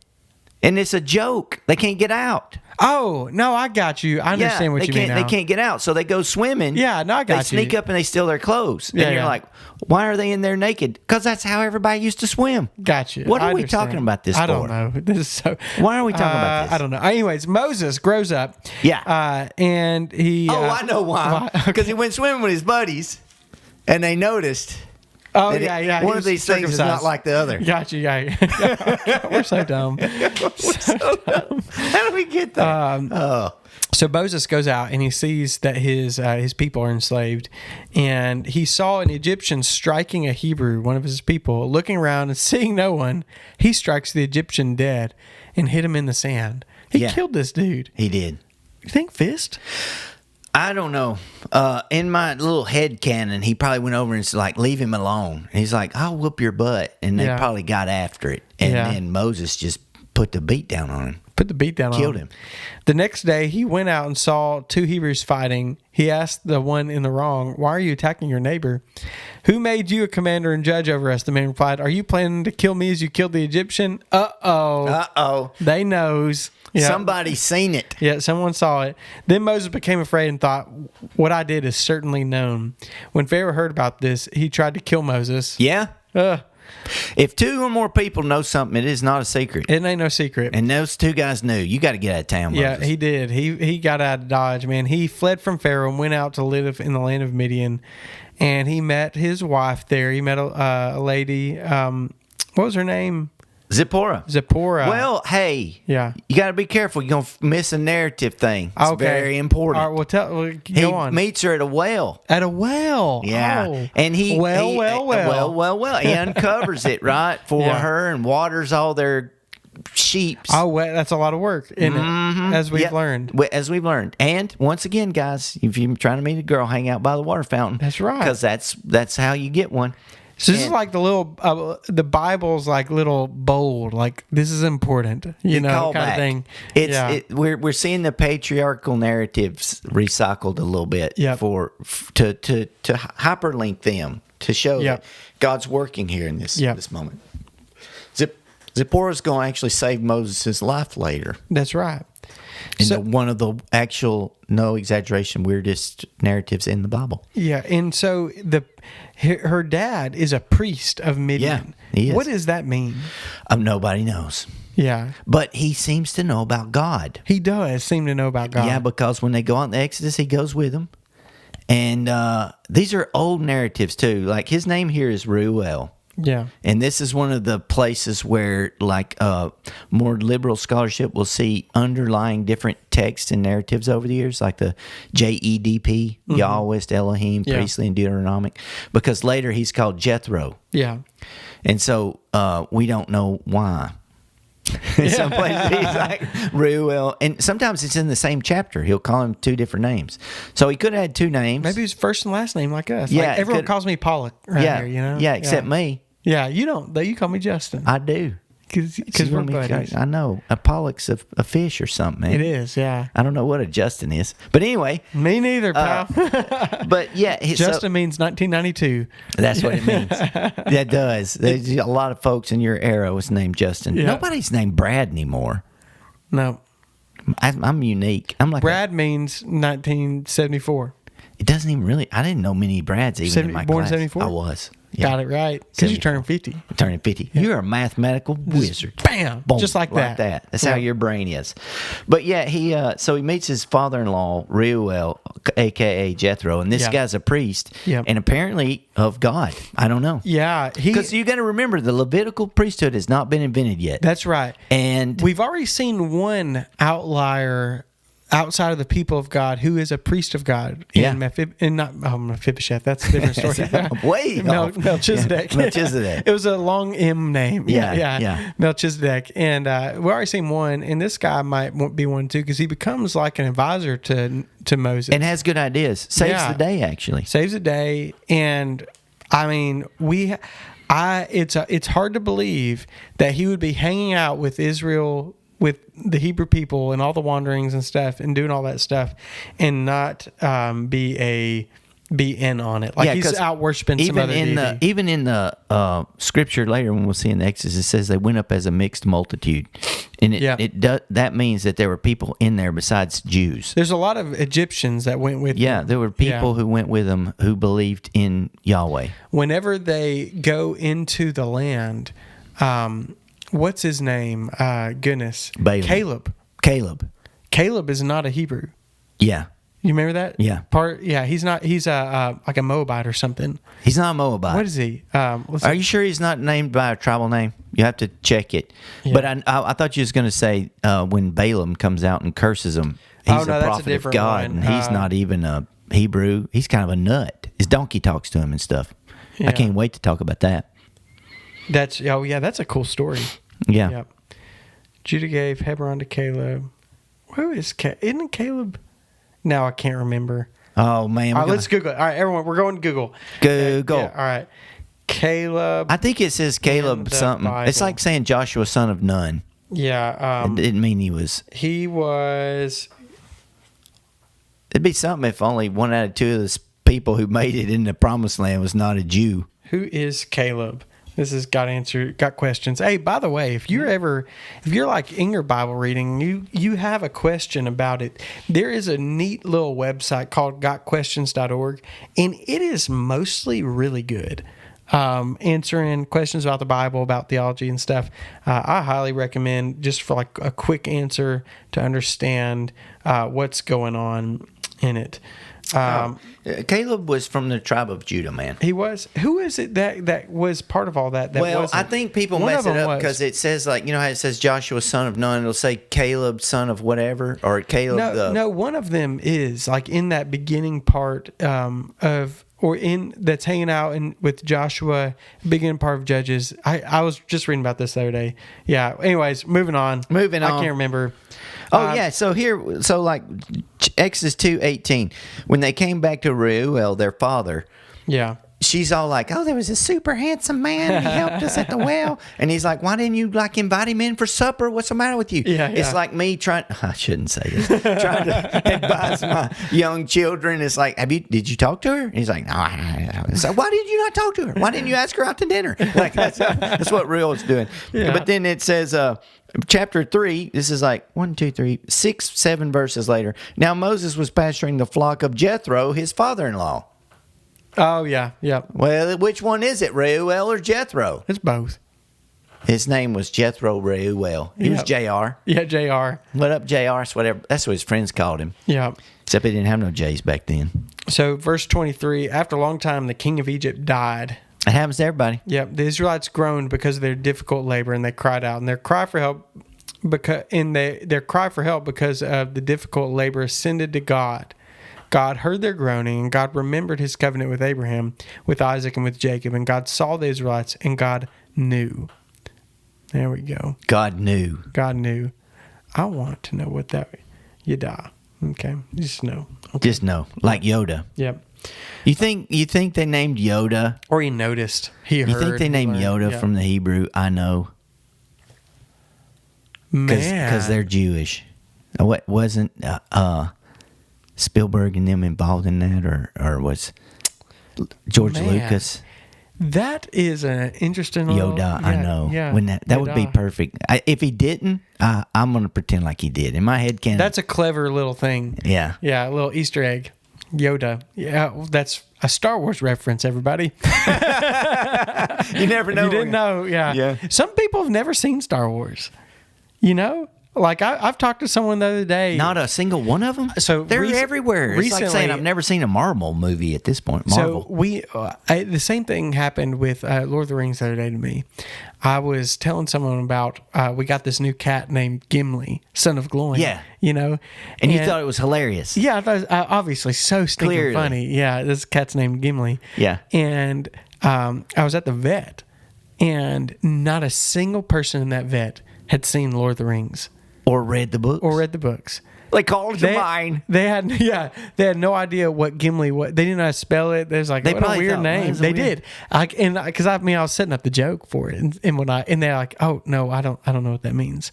and it's a joke. They can't get out. Oh no, I got you. I understand what they you can't, mean. Now. They can't get out, so they go swimming. Yeah, no, I got They sneak you. up and they steal their clothes, Yeah, and you're yeah. like, why are they in there naked? Because that's how everybody used to swim. Got you. What I are we understand. talking about this I don't for? know. This is so. Why are we talking about this? I don't know. Anyways, Moses grows up. Yeah. And he. Oh, I know why. Because he went swimming with his buddies, and they noticed. Oh that yeah. One he of was these things is not circumcised. like the other. Got you. Yeah. We're so dumb. How do we get there? So Moses goes out and he sees that his people are enslaved, and he saw an Egyptian striking a Hebrew, one of his people. Looking around and seeing no one, he strikes the Egyptian dead and hit him in the sand. He Yeah. killed this dude. He did. You think fist? I don't know. In my little head canon, he probably went over and was like, leave him alone. And he's like, I'll whoop your butt. And they Yeah. probably got after it. And Yeah. then Moses just put the beat down on him. Put the beat down on Killed him. The next day, he went out and saw 2 Hebrews fighting. He asked the one in the wrong, "Why are you attacking your neighbor? Who made you a commander and judge over us?" The man replied, "Are you planning to kill me as you killed the Egyptian?" Uh-oh. Uh-oh. They knows. Yeah. Somebody's seen it. Yeah, someone saw it. Then Moses became afraid and thought, "What I did is certainly known." When Pharaoh heard about this, he tried to kill Moses. Yeah. Uh, If 2 or more people know something, it is not a secret. it ain't no secret. And those 2 guys knew. You got to get out of town, Yeah, Moses. he did. He got out of Dodge, man. He fled from Pharaoh and went out to live in the land of Midian. And he met his wife there. He met a lady. What was her name? Zipporah. Zipporah. Well, hey. Yeah. You got to be careful. You're going to miss a narrative thing. It's Okay. very important. All right, well, he go on. meets her at a well. At a well. Yeah. Oh. And he Well. He uncovers it, right, for Yeah. her and waters all their sheeps. Oh, well, that's a lot of work, isn't it? As we've Yep. learned. As we've learned. And once again, guys, if you're trying to meet a girl, hang out by the water fountain. That's right. Because that's how you get one. So this is And- like the little, the Bible's like little bold, like this is important, you know, kind Callback. of thing. It's yeah. we're seeing the patriarchal narratives recycled a little bit Yep. to hyperlink them to show Yep. that God's working here in this Yep. this moment. Zipporah's going to actually save Moses' life later. That's right. In one of the actual, no exaggeration, weirdest narratives in the Bible. Yeah, and so her dad is a priest of Midian. Yeah, he is. What does that mean? Nobody knows. Yeah, But he seems to know about God. he does seem to know about God. Yeah, because when they go out in the Exodus, he goes with them. And these are old narratives, too. Like, his name here is Reuel. Yeah. And this is one of the places where, like, more liberal scholarship will see underlying different texts and narratives over the years, like the JEDP, Yahwist, Elohim, Yeah. Priestly, and Deuteronomic, because later he's called Jethro. Yeah. And so we don't know why. In some places he's like Reuel, and sometimes it's in the same chapter. He'll call him two different names. So he could have had two names. Maybe his first and last name like us. Yeah, Like everyone could- calls me Pollock right yeah, here, you know? yeah, except me. Yeah, you don't. You call me Justin. I do. Because You we're want me to- buddies. I know. A pollock's a fish or something, man. It is, yeah. I don't know what a Justin is. But anyway, Me neither, pal. but yeah. Justin means 1992. That's what it means. That does. There's a lot of folks in your era was named Justin. Yeah. Nobody's named Brad anymore. No. I'm unique. I'm like Brad means 1974. it doesn't even really. I didn't know many Brads even in my born class. 74? I was. Yeah. Got it right. Because you turned 50. I'm turning 50. You're a mathematical wizard. Bam! Boom, Just like that. That's how Yeah. your brain is. But yeah, he so he meets his father-in-law Reuel, aka Jethro, and this Yeah. guy's a priest, Yeah. and apparently of God. I don't know. Yeah. Because you got to remember, the Levitical priesthood has not been invented yet. That's right. And We've already seen one outlier outside of the people of God who is a priest of God. Yeah. Mephibosheth. That's a different story. way off. Melchizedek. Yeah, Melchizedek. It was a long M name. Yeah. Melchizedek. And we've already seen one, and this guy might be one too, because he becomes like an advisor to Moses. and has good ideas. Saves Yeah. the day, actually. Saves the day. And I mean, it's hard to believe that he would be hanging out with Israel, with the Hebrew people and all the wanderings and stuff and doing all that stuff, and not be in on it. Like he's 'cause out worshiping some other deity. even in the scripture later, when we'll see in the Exodus, it says they went up as a mixed multitude, and that means that there were people in there besides Jews. There's a lot of Egyptians that went with Yeah, them. there were people who went with them who believed in Yahweh. Whenever they go into the land, what's his name? Goodness. Balaam. Caleb. Caleb is not a Hebrew. Yeah, You remember that? Yeah. He's not. He's like a Moabite or something. he's not a Moabite. What is he? Are you sure he's not named by a tribal name? You have to check it. Yeah. But I thought you was going to say when Balaam comes out and curses him, he's no, a that's a prophet of different God, one. and he's not even a Hebrew. He's kind of a nut. His donkey talks to him and stuff. Yeah. I can't wait to talk about that. That's that's a cool story. Yeah. Yep. Judah gave Hebron to Caleb. Who is isn't it Caleb? Now I can't remember. Oh man, All right, let's Google it. All right, everyone, we're going to Google. Google. Yeah, all right, Caleb. I think it says In Caleb the something. It's Bible. like saying Joshua, son of Nun. Yeah, It didn't mean he was. he was. It'd be something if only one out of two of the people who made it in the Promised Land was not a Jew. Who is Caleb? This has got questions. Hey, by the way, if you're like in your Bible reading, you have a question about it, there is a neat little website called gotquestions.org, and it is mostly really good. Answering questions about the Bible, about theology and stuff. I highly recommend, just for like a quick answer to understand what's going on in it. Caleb was from the tribe of Judah, man. He was. Who is it that was part of all that? Well, wasn't? I think people One mess of it them up was. because it says, like, you know how it says Joshua, son of Nun? It'll say Caleb, son of whatever, or Caleb. No, one of them is like in that beginning part that's hanging out with Joshua, beginning part of Judges. I was just reading about this the other day. Yeah. Anyways, moving on. I can't remember. Yeah. So like Exodus 2:18, when they came back to Reuel, their father, Yeah. she's all like, "Oh, there was a super handsome man. And he helped us at the well." And he's like, "Why didn't you like invite him in for supper? What's the matter with you?" Yeah, It's yeah. like me trying. I shouldn't say this. Trying to advise my young children. It's like, did you talk to her? And he's like, "No." It's like, "Why did you not talk to her? Why didn't you ask her out to dinner?" Like that's what Reuel's doing. Yeah. But then it says, chapter 3, this is like 6, 7 verses later. Now Moses was pasturing the flock of Jethro, his father-in-law. Oh yeah. Yep. Well, which one is it, Reuel or Jethro? It's both. His name was Jethro Reuel. He was Yep. JR. Yeah. Jr. What up, JR? It's whatever. That's what his friends called him. Yeah. Except he didn't have no J's back then. So verse 23. After a long time, the king of Egypt died. It happens to everybody. Yeah, the Israelites groaned because of their difficult labor, and they cried out, and their cry for help because of the difficult labor ascended to God. God heard their groaning, and God remembered his covenant with Abraham, with Isaac, and with Jacob. And God saw the Israelites, and God knew. There we go. God knew. God knew. I want to know what that Yada. Okay, just know. Okay. Just know, like Yoda. Yep. You think they named Yoda? Or he noticed. He heard. You think they he named learned. Yoda Yeah. from the Hebrew? I know, Man. because they're Jewish. What wasn't Spielberg and them involved in that, or was George Man. Lucas? That is an interesting Yoda, I know. Yeah, When that would be Yoda. perfect. If he didn't, I'm gonna pretend like he did. In my head, canon. That's a clever little thing. Yeah. Yeah, a little Easter egg. Yoda. Yeah, that's a Star Wars reference, everybody. You never If you didn't know, yeah. Yeah. Some people have never seen Star Wars. You know? Like, I've talked to someone the other day. Not a single one of them. So they're everywhere. It's like saying recently- I've never seen a Marvel movie at this point. So Marvel. the same thing happened with Lord of the Rings the other day to me. I was telling someone about we got this new cat named Gimli, son of Gloin. Yeah. You know? and you thought it was hilarious. Yeah, I thought it was, obviously so stinking Clearly. funny. Yeah, this cat's named Gimli. Yeah. And I was at the vet, and not a single person in that vet had seen Lord of the Rings Or read the book. or read the books. They called it They, mine. they had they had no idea what Gimli was. They didn't know how to spell it. They was like, They what a probably weird thought, "Well, name. that's They weird." did. Because I was setting up the joke for it, and when and they're like, oh no, I don't know what that means.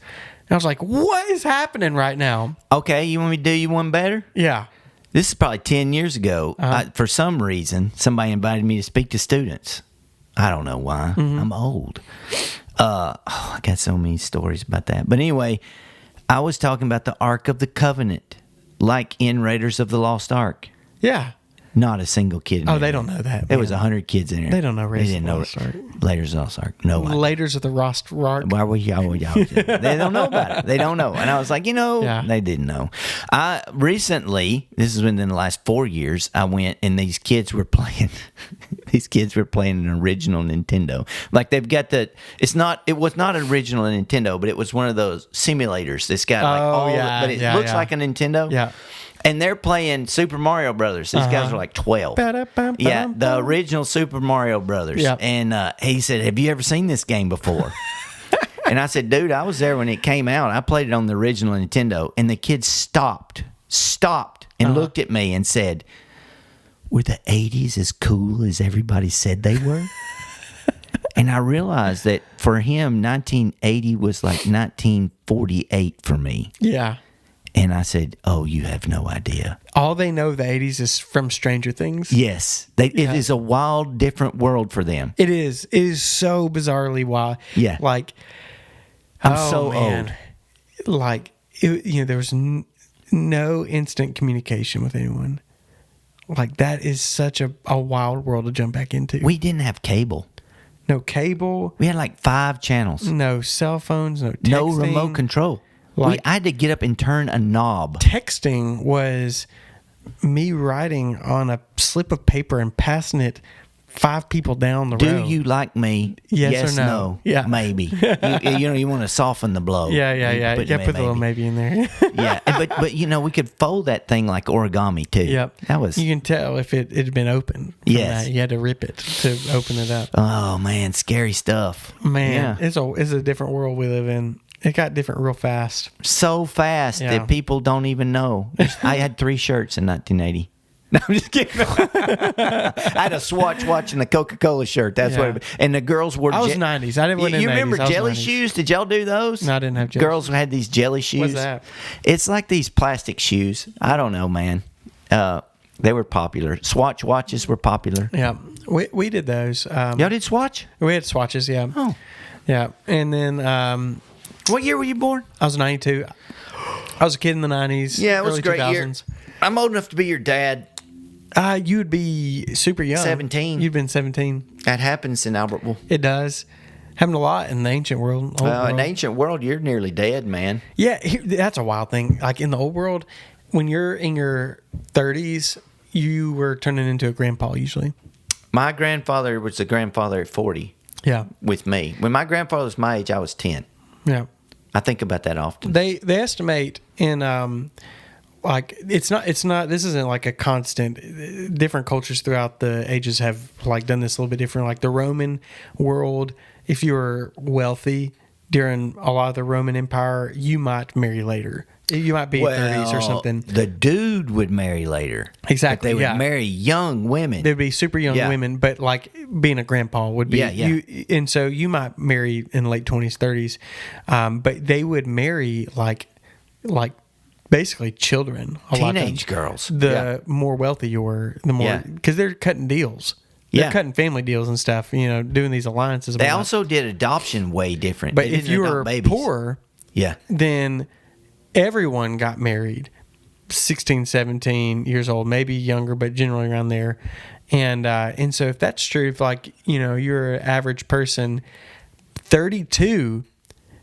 And I was like, what is happening right now? Okay, you want me to do you one better? Yeah. This is probably 10 years ago. For some reason, somebody invited me to speak to students. I don't know why. I'm old. I got so many stories about that. But anyway, I was talking about the Ark of the Covenant, like in Raiders of the Lost Ark. Yeah. Not a single kid in Oh, there. they don't know that. There was man. 100 kids in there. They don't know Raiders They of didn't the know Lost Ark. Raiders of the Lost Ark. No one. Laters of the Rost Ark. Why were y'all? They don't know about it. They don't know. And I was like, Yeah. they didn't know. Recently, this has been in the last 4 years, I went and these kids were playing. These kids were playing an original Nintendo. Like they've got it was not an original Nintendo, but it was one of those simulators. It's got but it looks like a Nintendo. Yeah. And they're playing Super Mario Brothers. These guys are like 12. Yeah, the original Super Mario Brothers. Yeah. And he said, have you ever seen this game before? And I said, dude, I was there when it came out. I played it on the original Nintendo. And the kids stopped, and looked at me and said, were the 80s as cool as everybody said they were? And I realized that for him, 1980 was like 1948 for me. Yeah. And I said, oh, you have no idea. All they know of the 80s is from Stranger Things. Yes. It is a wild, different world for them. It is. It is so bizarrely wild. Yeah. Like, I'm so old. Like, there was no instant communication with anyone. Like, that is such a wild world to jump back into. We didn't have cable. No cable. We had like 5 channels. No cell phones. No texting. No remote control. Like- I had to get up and turn a knob. Texting was me writing on a slip of paper and passing it 5 people down the Do road. you like me? Yes or no? Yeah. Maybe. you want to soften the blow. Yeah. Put Yeah, put a little maybe in there. Yeah, but we could fold that thing like origami too. Yep. That was. You can tell if it had been open. from Yes. that. You had to rip it to open it up. Oh man, scary stuff. Man, Yeah. it's a different world we live in. It got different real fast. So fast Yeah. that people don't even know. I had 3 shirts in 1980. No, I'm just kidding. I had a Swatch watch and a Coca-Cola shirt. That's Yeah. what. And the girls wore. I was 90s. I didn't. You remember jelly 90s. shoes? Did y'all do those? No, I didn't have jelly Girls had these jelly shoes. What's that? It's like these plastic shoes. I don't know, man. They were popular. Swatch watches were popular. Yeah, we did those. Y'all did Swatch? We had swatches. Yeah. Oh. Yeah, and then What year were you born? I was 92. I was a kid in the 90s. Yeah, it was early a great 2000s. year. I'm old enough to be your dad. You'd be super young. 17. You'd been 17. That happens in Albertville. It does. Happened a lot in the ancient world. Old In world. the ancient world, you're nearly dead, man. Yeah, that's a wild thing. Like in the old world, when you're in your 30s, you were turning into a grandpa usually. My grandfather was a grandfather at 40 Yeah. with me. When my grandfather was my age, I was 10. Yeah. I think about that often. They estimate in like it's not this isn't like a constant. Different cultures throughout the ages have like done this a little bit different. Like the Roman world, if you were wealthy during a lot of the Roman Empire, you might marry later. You might be 30s or something. The dude would marry later. Exactly, But they would yeah. marry young women. They'd be super young Yeah. women, but like being a grandpa would be. Yeah, yeah. And so you might marry in late 20s, 30s, but they would marry like basically children. A lot of Teenage times. girls. The more wealthy you were, the more Yeah. because they're cutting deals. They're Yeah. cutting family deals and stuff. Doing these alliances. and They whatnot. also did adoption way different. but They if didn't you adopt were babies. poor, Yeah. then everyone got married 16, 17 years old, maybe younger, but generally around there. And so if that's true, if like, you're an average person, 32,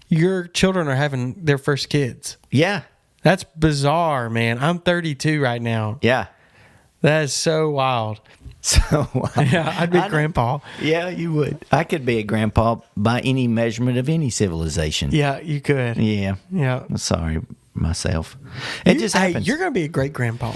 your children are having their first kids. Yeah. That's bizarre, man. I'm 32 right now. Yeah. That is so wild. So Yeah, I'd be I know. grandpa. Yeah, you would. I could be a grandpa by any measurement of any civilization. Yeah, you could. Yeah. Yeah. I'm sorry myself. It just happens. You're going to be a great grandpa.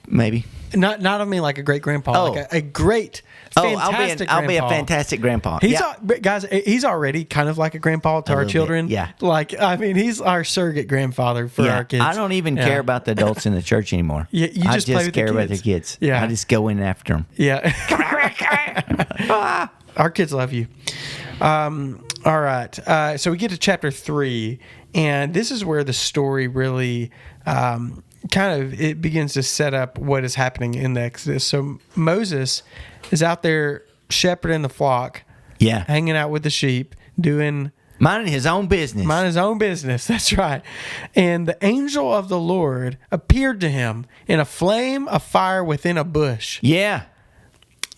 Maybe. Not I mean like a great grandpa, Oh. like a great, fantastic I'll be a grandpa. fantastic grandpa. He's Yeah. but guys. He's already kind of like a grandpa to our little bit, children. yeah. like I mean, he's our surrogate grandfather for Yeah, our kids. I don't even Yeah. care about the adults in the church anymore. Yeah, you I just play with the care about the kids. kids. Yeah. I just go in after them. Yeah, our kids love you. All right, so we get to chapter 3, and this is where the story really it begins to set up what is happening in the Exodus. So Moses is out there shepherding the flock, Yeah. hanging out with the sheep, doing Minding his own business. mind his own business. That's right. And the angel of the Lord appeared to him in a flame of fire within a bush. Yeah.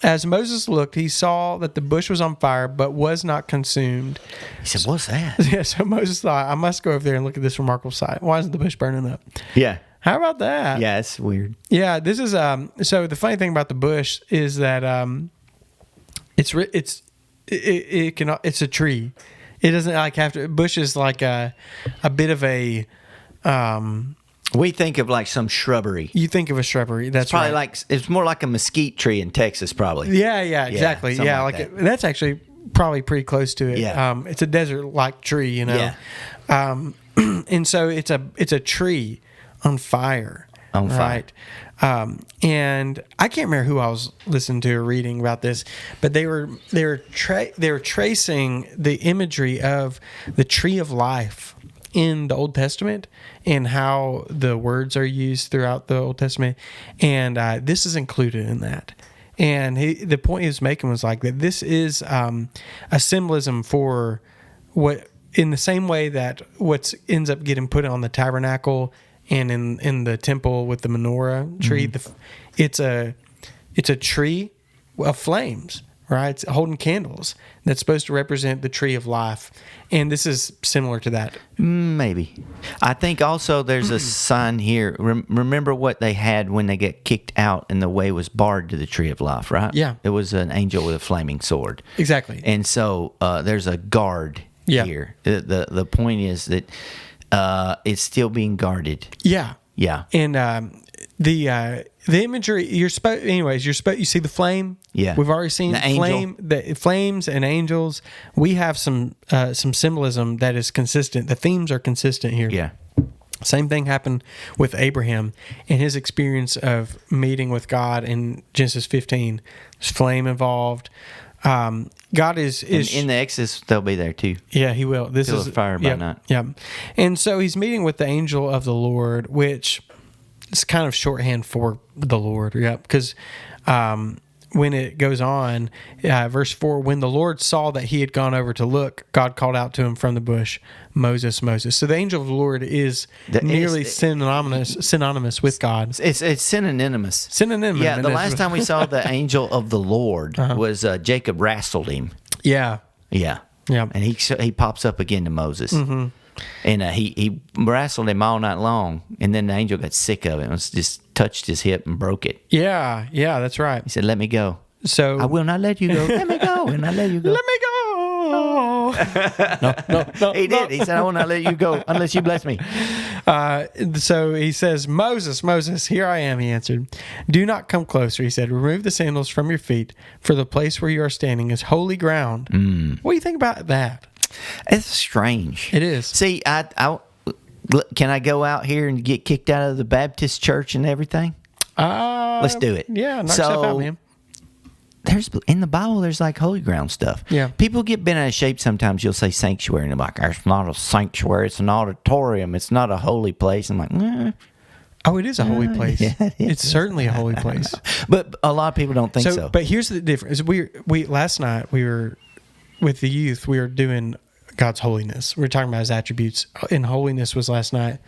As Moses looked, he saw that the bush was on fire, but was not consumed. He said, "What's that?" Yeah, so Moses thought, I must go over there and look at this remarkable sight. Why isn't the bush burning up? Yeah. How about that? Yeah, it's weird. Yeah, this is so the funny thing about the bush is that it's a tree. It doesn't like have to. Bush is like a bit of a. We think of like some shrubbery. You think of a shrubbery. That's Probably right. like it's more like a mesquite tree in Texas, probably. Yeah, exactly. something Yeah, like like that. that's actually probably pretty close to it. Yeah. It's a desert-like tree, Yeah. and so it's a tree on fire. On fire. Right. And I can't remember who I was listening to or reading about this, but they were tracing the imagery of the tree of life in the Old Testament and how the words are used throughout the Old Testament, and this is included in that. And the point he was making was like that this is a symbolism for what, in the same way that what ends up getting put on the tabernacle and in the temple with the menorah tree, it's a tree of flames, right? It's holding candles that's supposed to represent the tree of life, and this is similar to that. Maybe. I think also there's a sign here. Remember what they had when they get kicked out and the way was barred to the tree of life, right? Yeah. It was an angel with a flaming sword. Exactly. And so there's a guard Yeah. here. The point is that it's still being guarded. Yeah. Yeah. And the imagery you're supposed you see the flame. Yeah. We've already seen The angel. the flames and angels. We have some symbolism that is consistent. The themes are consistent here. Yeah. Same thing happened with Abraham and his experience of meeting with God in Genesis 15. There's flame involved. God is In the Exodus, they'll be there too. yeah, he will. This Pillar is of fire by night. Yeah, and so he's meeting with the angel of the Lord, which is kind of shorthand for the Lord. Yeah, because when it goes on, verse 4, when the Lord saw that he had gone over to look, God called out to him from the bush, Moses, Moses. So the angel of the Lord is nearly synonymous with God. It's synonymous. Synonym. Yeah, the last time we saw the angel of the Lord was Jacob wrestled him. Yeah. Yeah. Yeah. And he pops up again to Moses. Mm-hmm. And he wrestled him all night long. And then the angel got sick of it and just touched his hip and broke it. Yeah, that's right. He said, "Let me go." So I will not let you go. Let me go, and I let you go. let me go. No. He did. He said, I will not let you go unless you bless me. So he says, Moses, here I am, he answered. Do not come closer, he said. Remove the sandals from your feet, for the place where you are standing is holy ground. What do you think about that? It's strange. It is. See, can I go out here and get kicked out of the Baptist church and everything? Let's do it. Yeah, knock yourself out, man. There's in the Bible, there's like holy ground stuff. Yeah. People get bent out of shape sometimes. You'll say sanctuary, and they're like, it's not a sanctuary. It's an auditorium. It's not a holy place. I'm like, Oh, it is a holy place. Yeah, it is. It's certainly a holy place. But a lot of people don't think so. But here's the difference. We last night we were with the youth. We were doing God's holiness. We were talking about His attributes, and holiness was last night.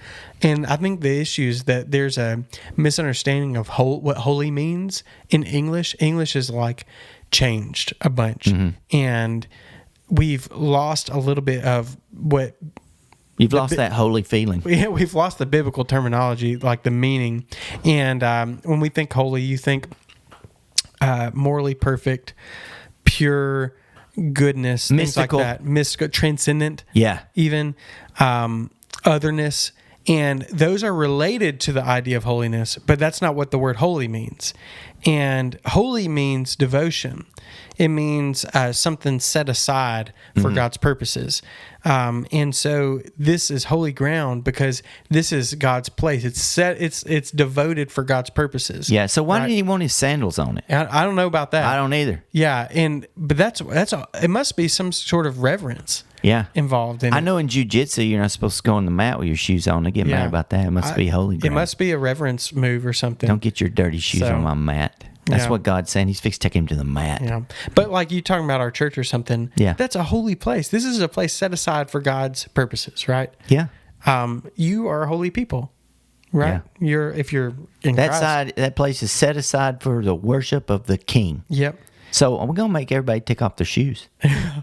And I think the issue is that there's a misunderstanding of what holy means in English. English is like changed a bunch, and we've lost a little bit of what. You've lost that holy feeling. We've lost the biblical terminology, like the meaning. And when we think holy, you think morally perfect, pure goodness, Mystical. things like that, mystical, transcendent, Yeah. even otherness. And those are related to the idea of holiness, but that's not what the word holy means. And holy means devotion. It means something set aside for God's purposes. And so this is holy ground because this is God's place. It's set. It's devoted for God's purposes. Yeah. So why did he want his sandals on it? I don't know about that. I don't either. Yeah, but that's it must be some sort of reverence. Yeah. Involved in it. I know in jiu-jitsu, you're not supposed to go on the mat with your shoes on. They get mad about that. It must be holy ground. It must be a reverence move or something. Don't get your dirty shoes on my mat. That's what God's saying. He's fixed to take him to the mat. Yeah. But like you talking about our church or something, Yeah. that's a holy place. This is a place set aside for God's purposes, right? Yeah. You are a holy people, right? If you're in Christ. That place is set aside for the worship of the King. Yep. So we're gonna make everybody take off their shoes.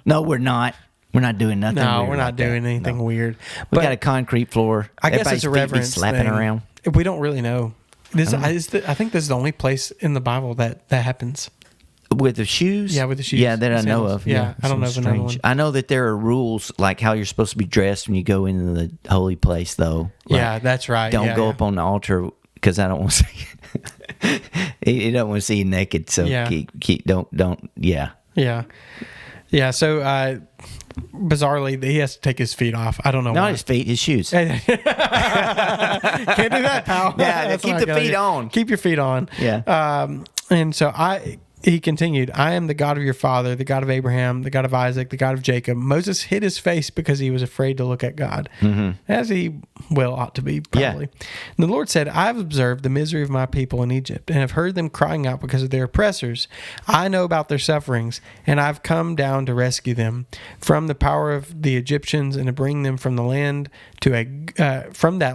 No, we're not. We're not doing nothing. No, weird we're not like that. doing anything weird. We But got a concrete floor. I guess Everybody's it's a feet be reverence slapping thing. around. We don't really know. I think this is the only place in the Bible that happens. With the shoes? Yeah, with the shoes. Yeah, that I know Sandals. of. Yeah, I don't know of another strange. one. I know that there are rules like how you're supposed to be dressed when you go into the holy place, though. Like, Yeah, that's right. don't Yeah, go yeah. up on the altar because I don't want to see. He don't want to see you naked. So Yeah. don't. Yeah. Yeah. So bizarrely, he has to take his feet off. I don't know Not why. his feet, his shoes. Can't do that, pal. Yeah, That's keep not the good. feet on. Keep your feet on. Yeah. And so he continued, I am the God of your father, the God of Abraham, the God of Isaac, the God of Jacob. Moses hid his face because he was afraid to look at God, as he ought to be, probably. And the Lord said, I have observed the misery of my people in Egypt and have heard them crying out because of their oppressors. I know about their sufferings, and I've come down to rescue them from the power of the Egyptians and to bring them from that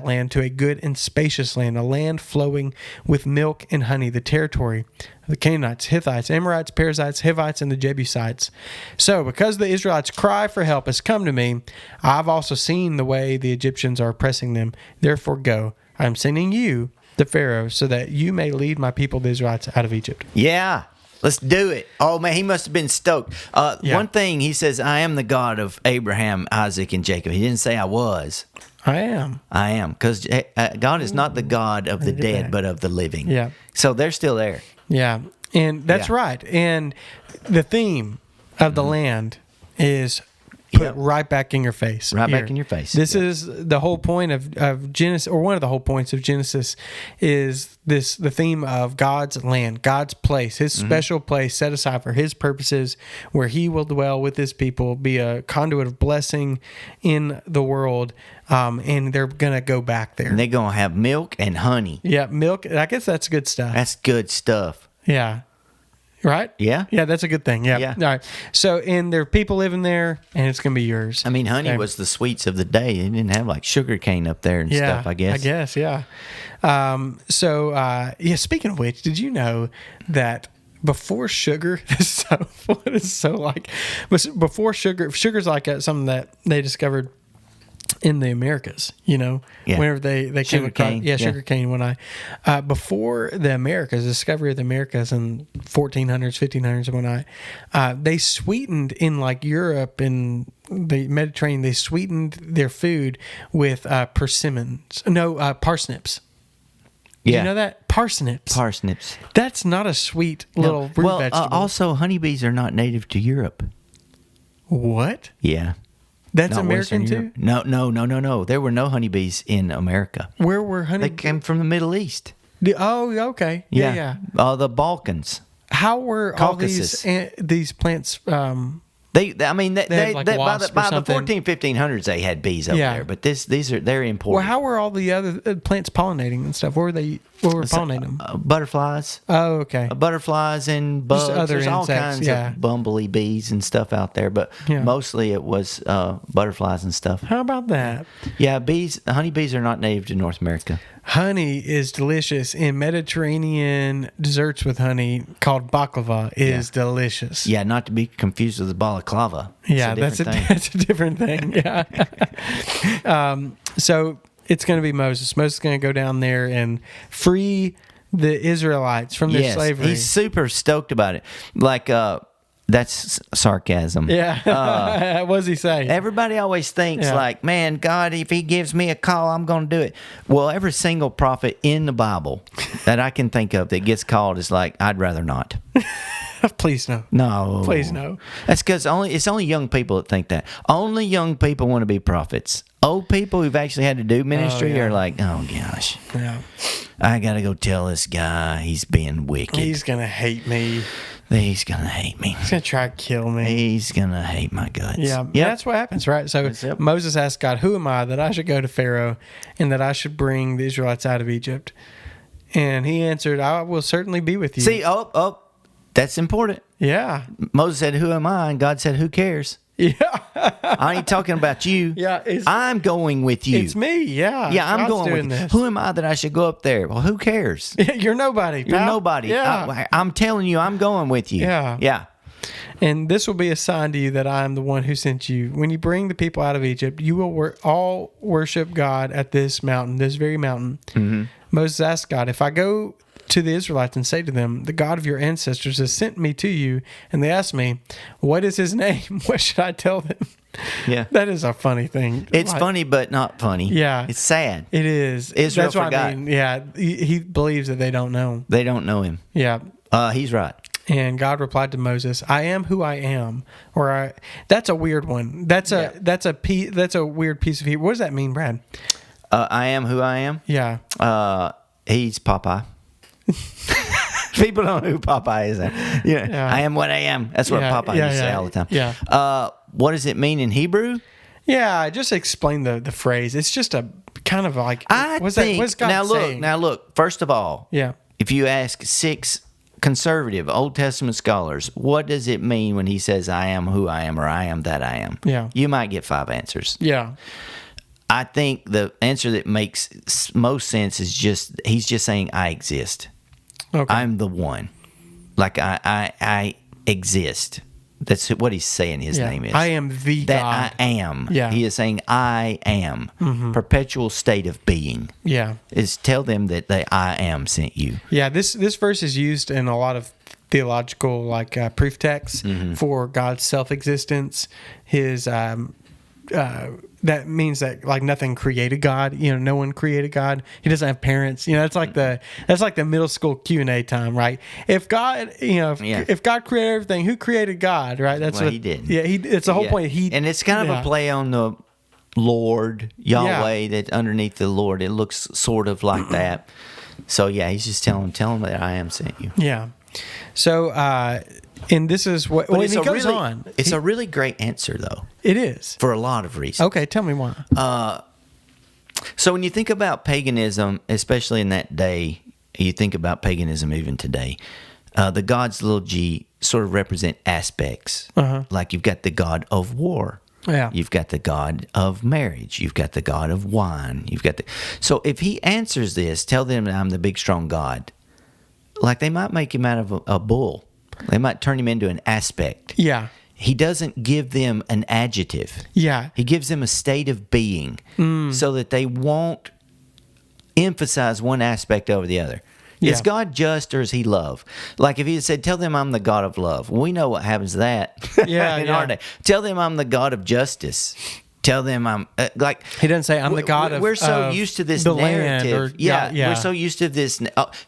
land to a good and spacious land, a land flowing with milk and honey, the territory of the Canaanites, Hittites, Amorites, Perizzites, Hivites, and the Jebusites. So, because the Israelites' cry for help has come to me, I've also seen the way the Egyptians are oppressing them. Therefore, go. I am sending you to Pharaoh so that you may lead my people, the Israelites, out of Egypt. Yeah. Let's do it. Oh, man, he must have been stoked. Yeah. One thing, he says, I am the God of Abraham, Isaac, and Jacob. He didn't say I was. I am. I am. Because God is not the God of the dead, but of the living. Yeah. So they're still there. Yeah. And that's Yeah. right. And the theme of the land is put Yep. right back in your face. Right back here. in your face. This Yep. is the whole point of Genesis, or one of the whole points of Genesis is the theme of God's land, God's place, his special place set aside for his purposes, where he will dwell with his people, be a conduit of blessing in the world. And they're going to go back there. And they're going to have milk and honey. Yeah. Milk. I guess that's good stuff. That's good stuff. Yeah. Right? Yeah. Yeah, that's a good thing. Yeah. Yeah. All right. So, and there are people living there, and it's going to be yours. I mean, honey Okay. was the sweets of the day. They didn't have like sugar cane up there and stuff, I guess. yeah. Speaking of which, did you know that before sugar, before sugar's like something that they discovered in the Americas, whenever they came Sugar across, cane, sugar cane. When before the Americas, discovery of the Americas in 1400s, 1500s, they sweetened in like Europe and the Mediterranean, they sweetened their food with parsnips. Did you know that? Parsnips. That's not a sweet little root vegetable. Also, honeybees are not native to Europe. What? Yeah. That's Not American Western too? Europe. No. There were no honeybees in America. Where were They came from the Middle East. Oh, okay. Yeah. The Balkans. How were Caucasus. all these plants? They by the 14, 1500s, they had bees over there. But they're important. Well, how were all the other plants pollinating and stuff? What were pollinating them? Butterflies. Oh, okay. Butterflies and bugs. other There's all insects, kinds of bumblebee bees and stuff out there, but mostly it was butterflies and stuff. How about that? Yeah, honeybees are not native to North America. Honey is delicious. In Mediterranean desserts with honey called baklava is delicious. Yeah, not to be confused with the balaclava. That's a different thing. Yeah. So it's going to be Moses. Moses is going to go down there and free the Israelites from their slavery. He's super stoked about it. Like, that's sarcasm. Yeah. What does he say? Everybody always thinks like, man, God, if he gives me a call, I'm going to do it. Well, every single prophet in the Bible that I can think of that gets called is like, I'd rather not. Please no. No. Please no. That's because it's only young people that think that. Only young people want to be prophets. Old people who've actually had to do ministry are like, oh gosh. Yeah. I got to go tell this guy he's being wicked. He's going to hate me. He's going to hate me. He's going to try to kill me. He's going to hate my guts. Yeah. That's what happens, right? So Moses asked God, who am I that I should go to Pharaoh and that I should bring the Israelites out of Egypt? And he answered, I will certainly be with you. See, that's important. Yeah. Moses said, who am I? And God said, who cares? Yeah. I ain't talking about you. Yeah. I'm going with you. It's me. Yeah. Yeah, I'm God's going with you. this. Who am I that I should go up there? Well, who cares? You're nobody. You're nobody. Yeah. I'm telling you, I'm going with you. Yeah. Yeah. And this will be a sign to you that I am the one who sent you. When you bring the people out of Egypt, you will all worship God at this mountain, this very mountain. Mm-hmm. Moses asked God, if I go to the Israelites and say to them, the God of your ancestors has sent me to you, and they ask me, what is his name? What should I tell them? Yeah. That is a funny thing. It's funny, but not funny. Yeah. It's sad. It is. Israel That's what forgot. I mean. Yeah. He believes that they don't know. They don't know him. Yeah. He's right. And God replied to Moses, I am who I am. That's a weird one. That's a weird piece of Hebrew. What does that mean, Brad? I am who I am? Yeah. He's Popeye. People don't know who Popeye is. Yeah. I am what I am. That's what Popeye used to say all the time. Yeah. What does it mean in Hebrew? Yeah, just explain the phrase. It's just a kind of like, what's God saying? Now look, first of all, yeah. If you ask 6 conservative Old Testament scholars, what does it mean when he says, I am who I am, or I am that I am? Yeah. You might get 5 answers. Yeah. I think the answer that makes most sense is he's just saying, I exist. Okay. I'm the one. Like I exist. That's what he's saying his name is. I am the that God. I am. Yeah. He is saying I am. Mm-hmm. Perpetual state of being. Yeah. Is tell them that I am sent you. Yeah, this verse is used in a lot of theological proof texts for God's self-existence, his that means that like nothing created God. No one created God. He doesn't have parents. That's like the middle school Q&A time, right? If God, if God created everything, who created God, right? That's what he did. Yeah, it's the whole point. And it's kind of a play on the Lord Yahweh that underneath the Lord, it looks sort of like that. So he's just telling them that I am sent you. Yeah. So and this is what when he goes on. It's a really great answer, though. It is for a lot of reasons. Okay, tell me why. So when you think about paganism, especially in that day, you think about paganism even today. The gods, little g, sort of represent aspects. Like you've got the god of war. Yeah. You've got the god of marriage. You've got the god of wine. So if he answers this, tell them that I'm the big strong God. Like they might make him out of a bull. They might turn him into an aspect. Yeah. he doesn't give them an adjective. Yeah. He gives them a state of being so that they won't emphasize one aspect over the other. Yeah. Is God just or is he love? Like if he had said, tell them I'm the God of love. Well, we know what happens to that Yeah, in yeah. our day. Tell them I'm the God of justice. Tell them I'm like. He doesn't say I'm the God of We're so of used to this the land narrative. or Yeah, yeah. we're so used to this.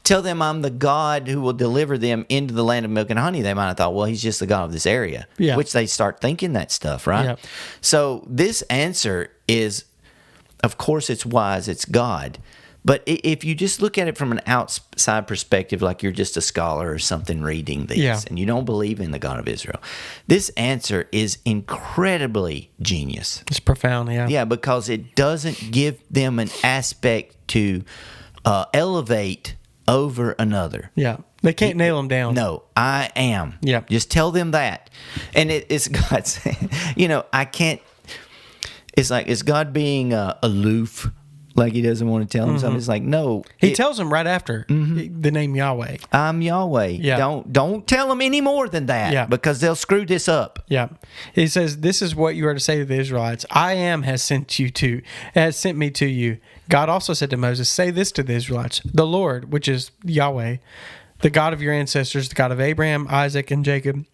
Tell them I'm the God who will deliver them into the land of milk and honey. They might have thought, well, he's just the God of this area. Yeah. Which they start thinking that stuff, right? Yeah. So this answer is, of course, it's wise. It's God. But if you just look at it from an outside perspective, like you're just a scholar or something reading these, Yeah. and you don't believe in the God of Israel, this answer is incredibly genius. It's profound, yeah. Yeah, because it doesn't give them an aspect to elevate over another. Yeah. They can't nail him down. No, I am. Yeah. Just tell them that. And it's God saying, I can't. It's like, is God being aloof? Like he doesn't want to tell them something. It's like, no. He tells him right after the name Yahweh. I'm Yahweh. Yeah. Don't tell them any more than that. Yeah. Because they'll screw this up. Yeah. He says, this is what you are to say to the Israelites. I am has sent me to you. God also said to Moses, say this to the Israelites. The Lord, which is Yahweh, the God of your ancestors, the God of Abraham, Isaac, and Jacob,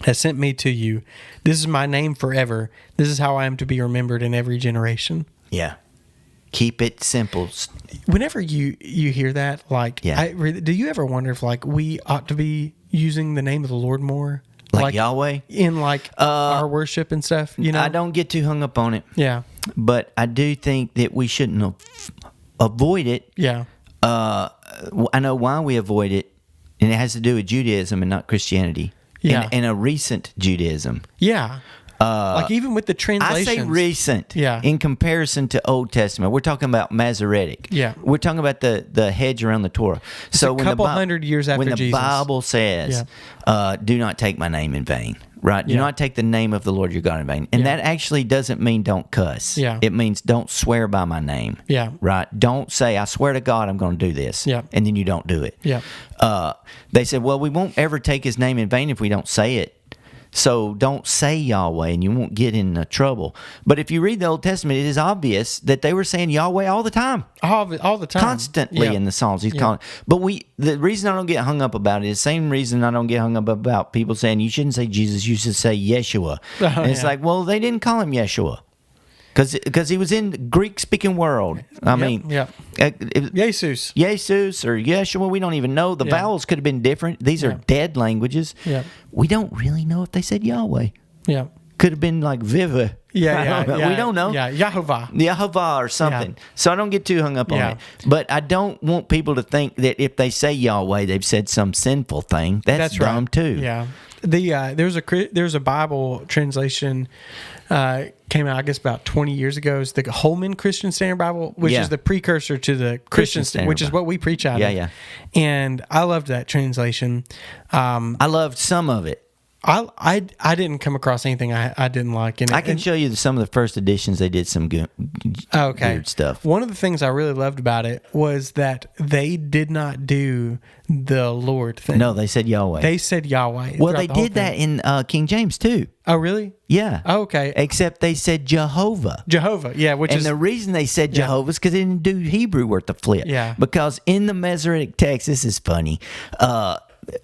has sent me to you. This is my name forever. This is how I am to be remembered in every generation. Yeah. Keep it simple. Whenever you hear that, like, Yeah. do you ever wonder if like we ought to be using the name of the Lord more, Like Yahweh? in like our worship and stuff? I don't get too hung up on it. Yeah, But I do think that we shouldn't avoid it. yeah, I know why we avoid it, and it has to do with Judaism and not Christianity. Yeah. And a recent Judaism. yeah. Like even with the I translations. say recent. Yeah. In comparison to Old Testament, we're talking about Masoretic. Yeah. We're talking about the hedge around the Torah. So a couple hundred years after when the Jesus. Bible says, "Do not take my name in vain," right? Do Yeah. not take the name of the Lord your God in vain, and Yeah. that actually doesn't mean don't cuss. Yeah. It means don't swear by my name. Yeah. Right. Don't say I swear to God I'm going to do this. Yeah. And then you don't do it. Yeah. They said, well, we won't ever take his name in vain if we don't say it. So don't say Yahweh and you won't get in trouble. But if you read the Old Testament, it is obvious that they were saying Yahweh all the time. all the time, Constantly Yeah. in the Psalms. He's calling. But the reason I don't get hung up about it is the same reason I don't get hung up about people saying you shouldn't say Jesus, you should say Yeshua. And it's yeah. like, well, they didn't call him Yeshua. Because he was in the Greek-speaking world. I mean, Jesus. Jesus or Yeshua, we don't even know. The Yeah. vowels could have been different. These are dead languages. Yeah. We don't really know if they said Yahweh. Yeah. Could have been like Viva. I Yeah. don't know. Yeah. We don't know. Yeah. Yahovah. Yahovah or something. Yeah. So I don't get too hung up on Yeah. it. But I don't want people to think that if they say Yahweh, they've said some sinful thing. That's dumb right. too. Yeah. There's a Bible translation came out, I guess, about 20 years ago. It's the Holman Christian Standard Bible, which Yeah. is the precursor to the Christian Standard, which is Bible. what we preach out Yeah, of. yeah. And I loved that translation. I loved some of it. I didn't come across anything I didn't like in it. I can show you some of the first editions. They did some good, weird stuff. One of the things I really loved about it was that they did not do the Lord thing. No, they said Yahweh. They said Yahweh. well, throughout they the whole did that thing. in King James too. Oh, really? Yeah. Oh, okay. Except they said Jehovah. Jehovah, yeah, which And is the reason they said Jehovah is because they didn't do Hebrew worth the flip. Yeah. Because in the Masoretic text, this is funny.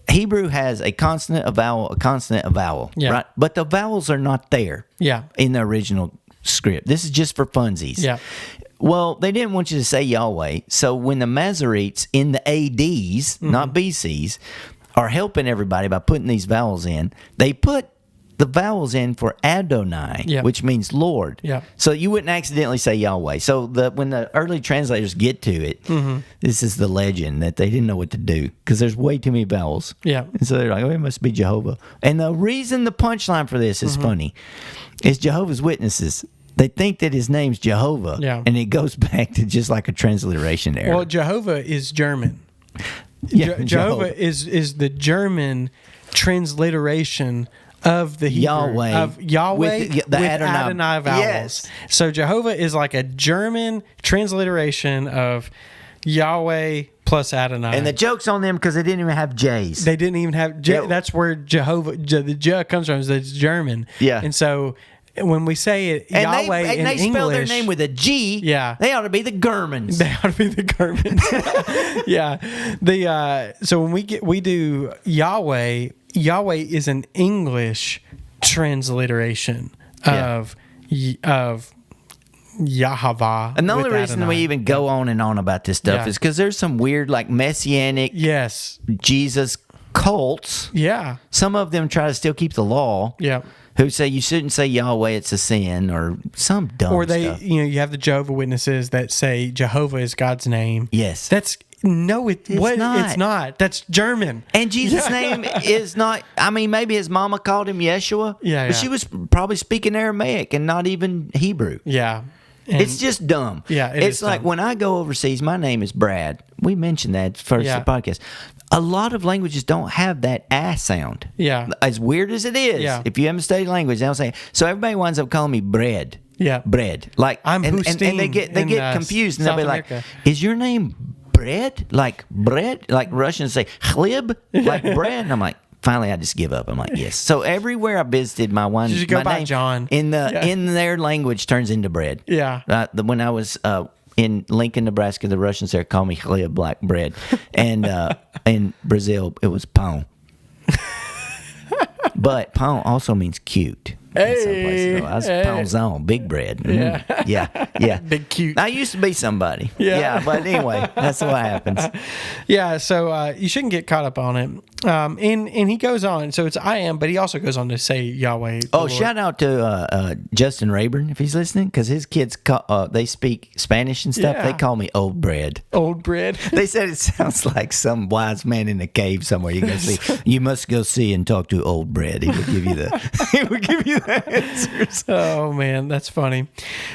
Hebrew has a consonant, a vowel, a consonant, a vowel. Yeah. Right? But the vowels are not there. Yeah. In the original script. This is just for funsies. Yeah. Well, they didn't want you to say Yahweh. So when the Masoretes in the ADs, not BCs, are helping everybody by putting these vowels in, they put the vowels in for Adonai, Yeah. which means Lord. Yeah. So you wouldn't accidentally say Yahweh. So when the early translators get to it, this is the legend that they didn't know what to do because there's way too many vowels. Yeah. And so they're like, oh, it must be Jehovah. And the reason the punchline for this is funny is Jehovah's Witnesses. They think that his name's Jehovah. Yeah. And it goes back to just like a transliteration error. Well, Jehovah is German. Yeah, Jehovah is the German transliteration of the Hebrew, Yahweh. of Yahweh With the Adonai. vowels. Yes. So Jehovah is like a German transliteration of Yahweh plus Adonai. And the joke's on them because they didn't even have J's. They didn't even have. That's where Jehovah, the J comes from. It's German. Yeah. And so when we say it, and Yahweh they, in they English, spell their name with a G. Yeah. They ought to be the Germans. they ought to be the Germans. Yeah. So when we do Yahweh, Yahweh is an English transliteration of Yahweh. And the only with reason Adonai. we even go on and on about this stuff Yeah. is because there's some weird, like, messianic Yes. Jesus cults. Yeah. Some of them try to still keep the law. Yeah. Who say you shouldn't say Yahweh, it's a sin, or some dumb Or they, stuff. you have the Jehovah Witnesses that say Jehovah is God's name. Yes. That's it's not. It's not. That's German. And Jesus' name is not, I mean, maybe his mama called him Yeshua. Yeah, But yeah. she was probably speaking Aramaic and not even Hebrew. Yeah. And It's just dumb. Yeah, it it's is like dumb. when I go overseas, my name is Brad. We mentioned that first Yeah. in the podcast. A lot of languages don't have that ass sound. Yeah. As weird as it is, Yeah. if you haven't studied language, they'll say, so everybody winds up calling me bread. Yeah. Bread. Like I'm and they Hussein get in, confused and they'll South be like, America. is your name bread? Like bread? Like Russians say chleb? Like bread? And I'm like, finally, I just give up. I'm like, yes. So everywhere I visited, my You go my by name John. in Yeah. in their language turns into bread. Yeah. When I was in Lincoln, Nebraska, the Russians there called me chleb, black bread, and in Brazil it was pão. But pão also means cute. In some places, though. I was pãozão, big bread. Yeah. Big cute. I used to be somebody. Yeah. But anyway, that's what happens. Yeah, so you shouldn't get caught up on it. And he goes on. So it's I am, but he also goes on to say Yahweh. the Oh, Lord. shout out to Justin Rayburn if he's listening, because his kids they speak Spanish and stuff. Yeah. They call me old bread. Old bread. They said it sounds like some wise man in a cave somewhere. You go see. You must go see and talk to old bread. He would give you the. He would give you the answers. Oh man, that's funny.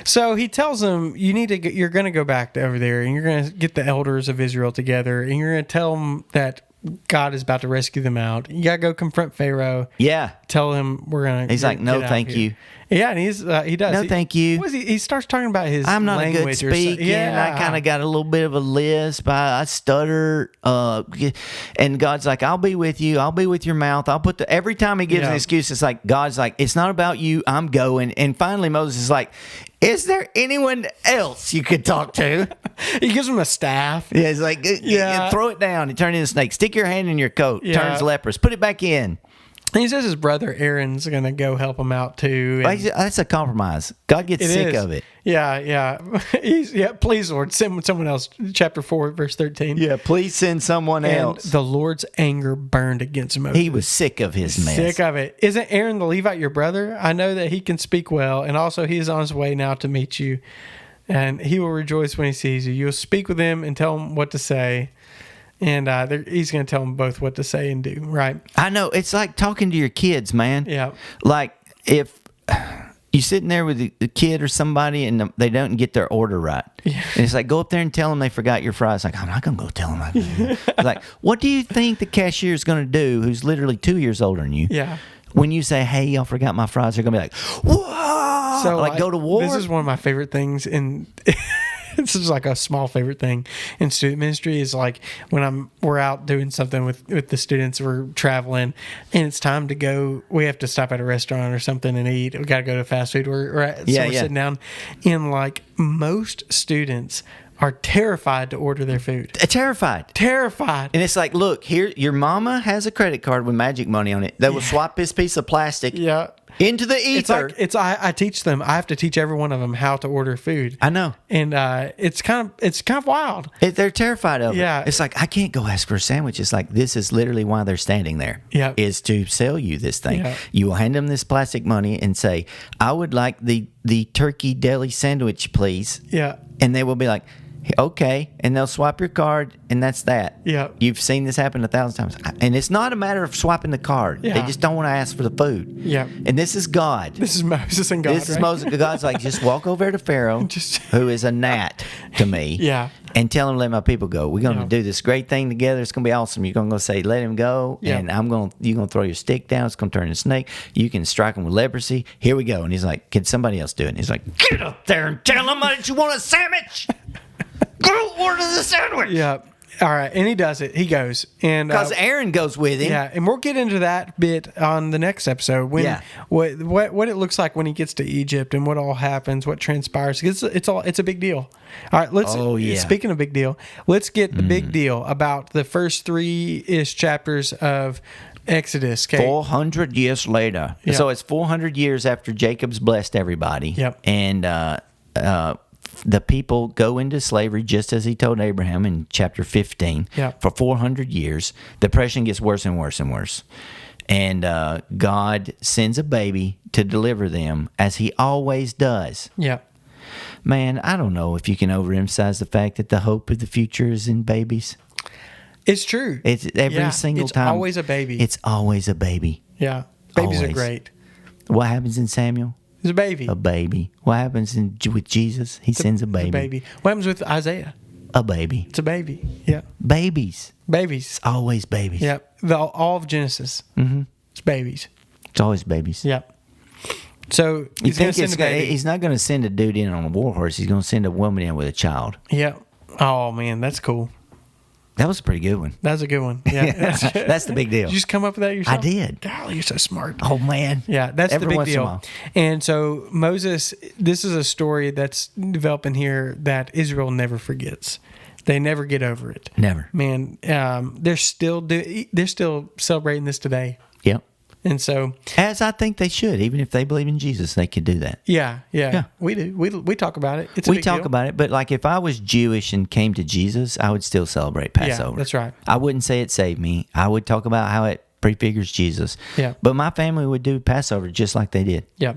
So he tells them you're going to go back to over there and you're going to get the elders of Israel together and you're going to tell them that God is about to rescue them out. You got to go confront Pharaoh. Yeah. Tell him we're going to. He's like, no, thank you. Yeah, and he does. No, thank you. What is he starts talking about his I'm not a good language or speaker. yeah. I kind of got a little bit of a lisp. I stutter. And God's like, I'll be with you. I'll be with your mouth. I'll put every time he gives an excuse, it's like, God's like, it's not about you. I'm going. And finally, Moses is like, is there anyone else you could talk to? He gives him a staff. Yeah, he's like, throw it down. He turned into a snake. Stick your hand in your coat. Yeah. Turns leprous. Put it back in. And he says his brother Aaron's going to go help him out too. and- That's a compromise. God gets sick is. of it. Yeah. Please, Lord, send someone else. Chapter 4, verse 13. Yeah, please send someone And else. the Lord's anger burned against Moses. He was sick of his mess. sick of it. Isn't Aaron the Levite your brother? I know that he can speak well, and also he is on his way now to meet you, and he will rejoice when he sees you. You'll speak with him and tell him what to say, and he's going to tell them both what to say and do, right? I know. It's like talking to your kids, man. Yeah. Like if you're sitting there with a kid or somebody and they don't get their order right. Yeah. And it's like, go up there and tell them they forgot your fries. Like, I'm not going to go tell them. It's like, what do you think the cashier is going to do who's literally 2 years older than you? Yeah. When you say, hey, I forgot my fries, they're going to be like, whoa. So like, go to war. This is one of my favorite things in this is like a small favorite thing in student ministry is like when we're out doing something with the students, we're traveling and it's time to go. We have to stop at a restaurant or something and eat. We got to go to fast food. We're sitting down, and like most students are terrified to order their food. Terrified. And it's like, look, here, your mama has a credit card with magic money on it that will swap this piece of plastic into the ether. I teach them. I have to teach every one of them how to order food. I know. And it's kind of wild. They're terrified of it. Yeah. It's like, I can't go ask for a sandwich. It's like, this is literally why they're standing there. Yeah. Is to sell you this thing. Yeah. You will hand them this plastic money and say, I would like the turkey deli sandwich, please. Yeah. And they will be like, okay, and they'll swipe your card, and that's that. Yeah. You've seen this happen 1,000 times. And it's not a matter of swiping the card. Yeah. They just don't want to ask for the food. Yeah. And this is God. This is Moses and God. This is right? Moses. God's like, just walk over to Pharaoh, who is a gnat to me, Yeah. and tell him to let my people go. We're going to Yeah. do this great thing together. It's going to be awesome. You're going to go say, let him go, Yeah. and you're going to throw your stick down. It's going to turn into a snake. You can strike him with leprosy. Here we go. And he's like, can somebody else do it? And he's like, get up there and tell him that you want a sandwich. Go order the sandwich. Yeah. All right. And he does it. He goes. And Because Aaron goes with him. yeah, and we'll get into that bit on the next episode. When what it looks like when he gets to Egypt and what all happens, what transpires. It's a big deal. All right, let's. Oh, yeah. Speaking of big deal, let's get the big deal about the first 3-ish chapters of Exodus. Okay. 400 years later. Yeah. So it's 400 years after Jacob's blessed everybody. Yep. And the people go into slavery just as he told Abraham in chapter 15. Yep. For 400 years. The oppression gets worse and worse and worse. And God sends a baby to deliver them, as he always does. Yeah. Man, I don't know if you can overemphasize the fact that the hope of the future is in babies. It's true. It's every single time. It's always a baby. It's always a baby. Yeah. Babies are Always. great. What happens in Samuel? It's a baby. A baby. What happens with Jesus? He sends a It's baby. a baby. What happens with Isaiah? A baby. It's a baby. Yeah. Babies. Babies. It's always babies. Yeah. All of Genesis. Mm-hmm. It's babies. It's always babies. Yeah. So You he's going to think send a baby. he's not going to send a dude in on a war horse. He's going to send a woman in with a child. Yeah. Oh, man. That's cool. That was a pretty good one. That's a good one. Yeah. That's the big deal. Did you just come up with that yourself? I did. Golly, you're so smart. Oh, man. Yeah, that's Every the big once in a deal. while. And so Moses, this is a story that's developing here that Israel never forgets. They never get over it. Never. Man, they're still celebrating this today. Yep. And so, As I think they should. Even if they believe in Jesus, they could do that. yeah, Yeah. we do. We talk about it. It's a We big talk deal. about it, but like if I was Jewish and came to Jesus, I would still celebrate Passover. that's right. I wouldn't say it saved me. I would talk about how it prefigures Jesus. Yeah. But my family would do Passover just like they did. Yeah.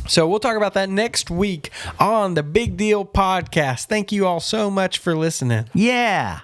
So we'll talk about that next week on the Big Deal Podcast. Thank you all so much for listening. Yeah.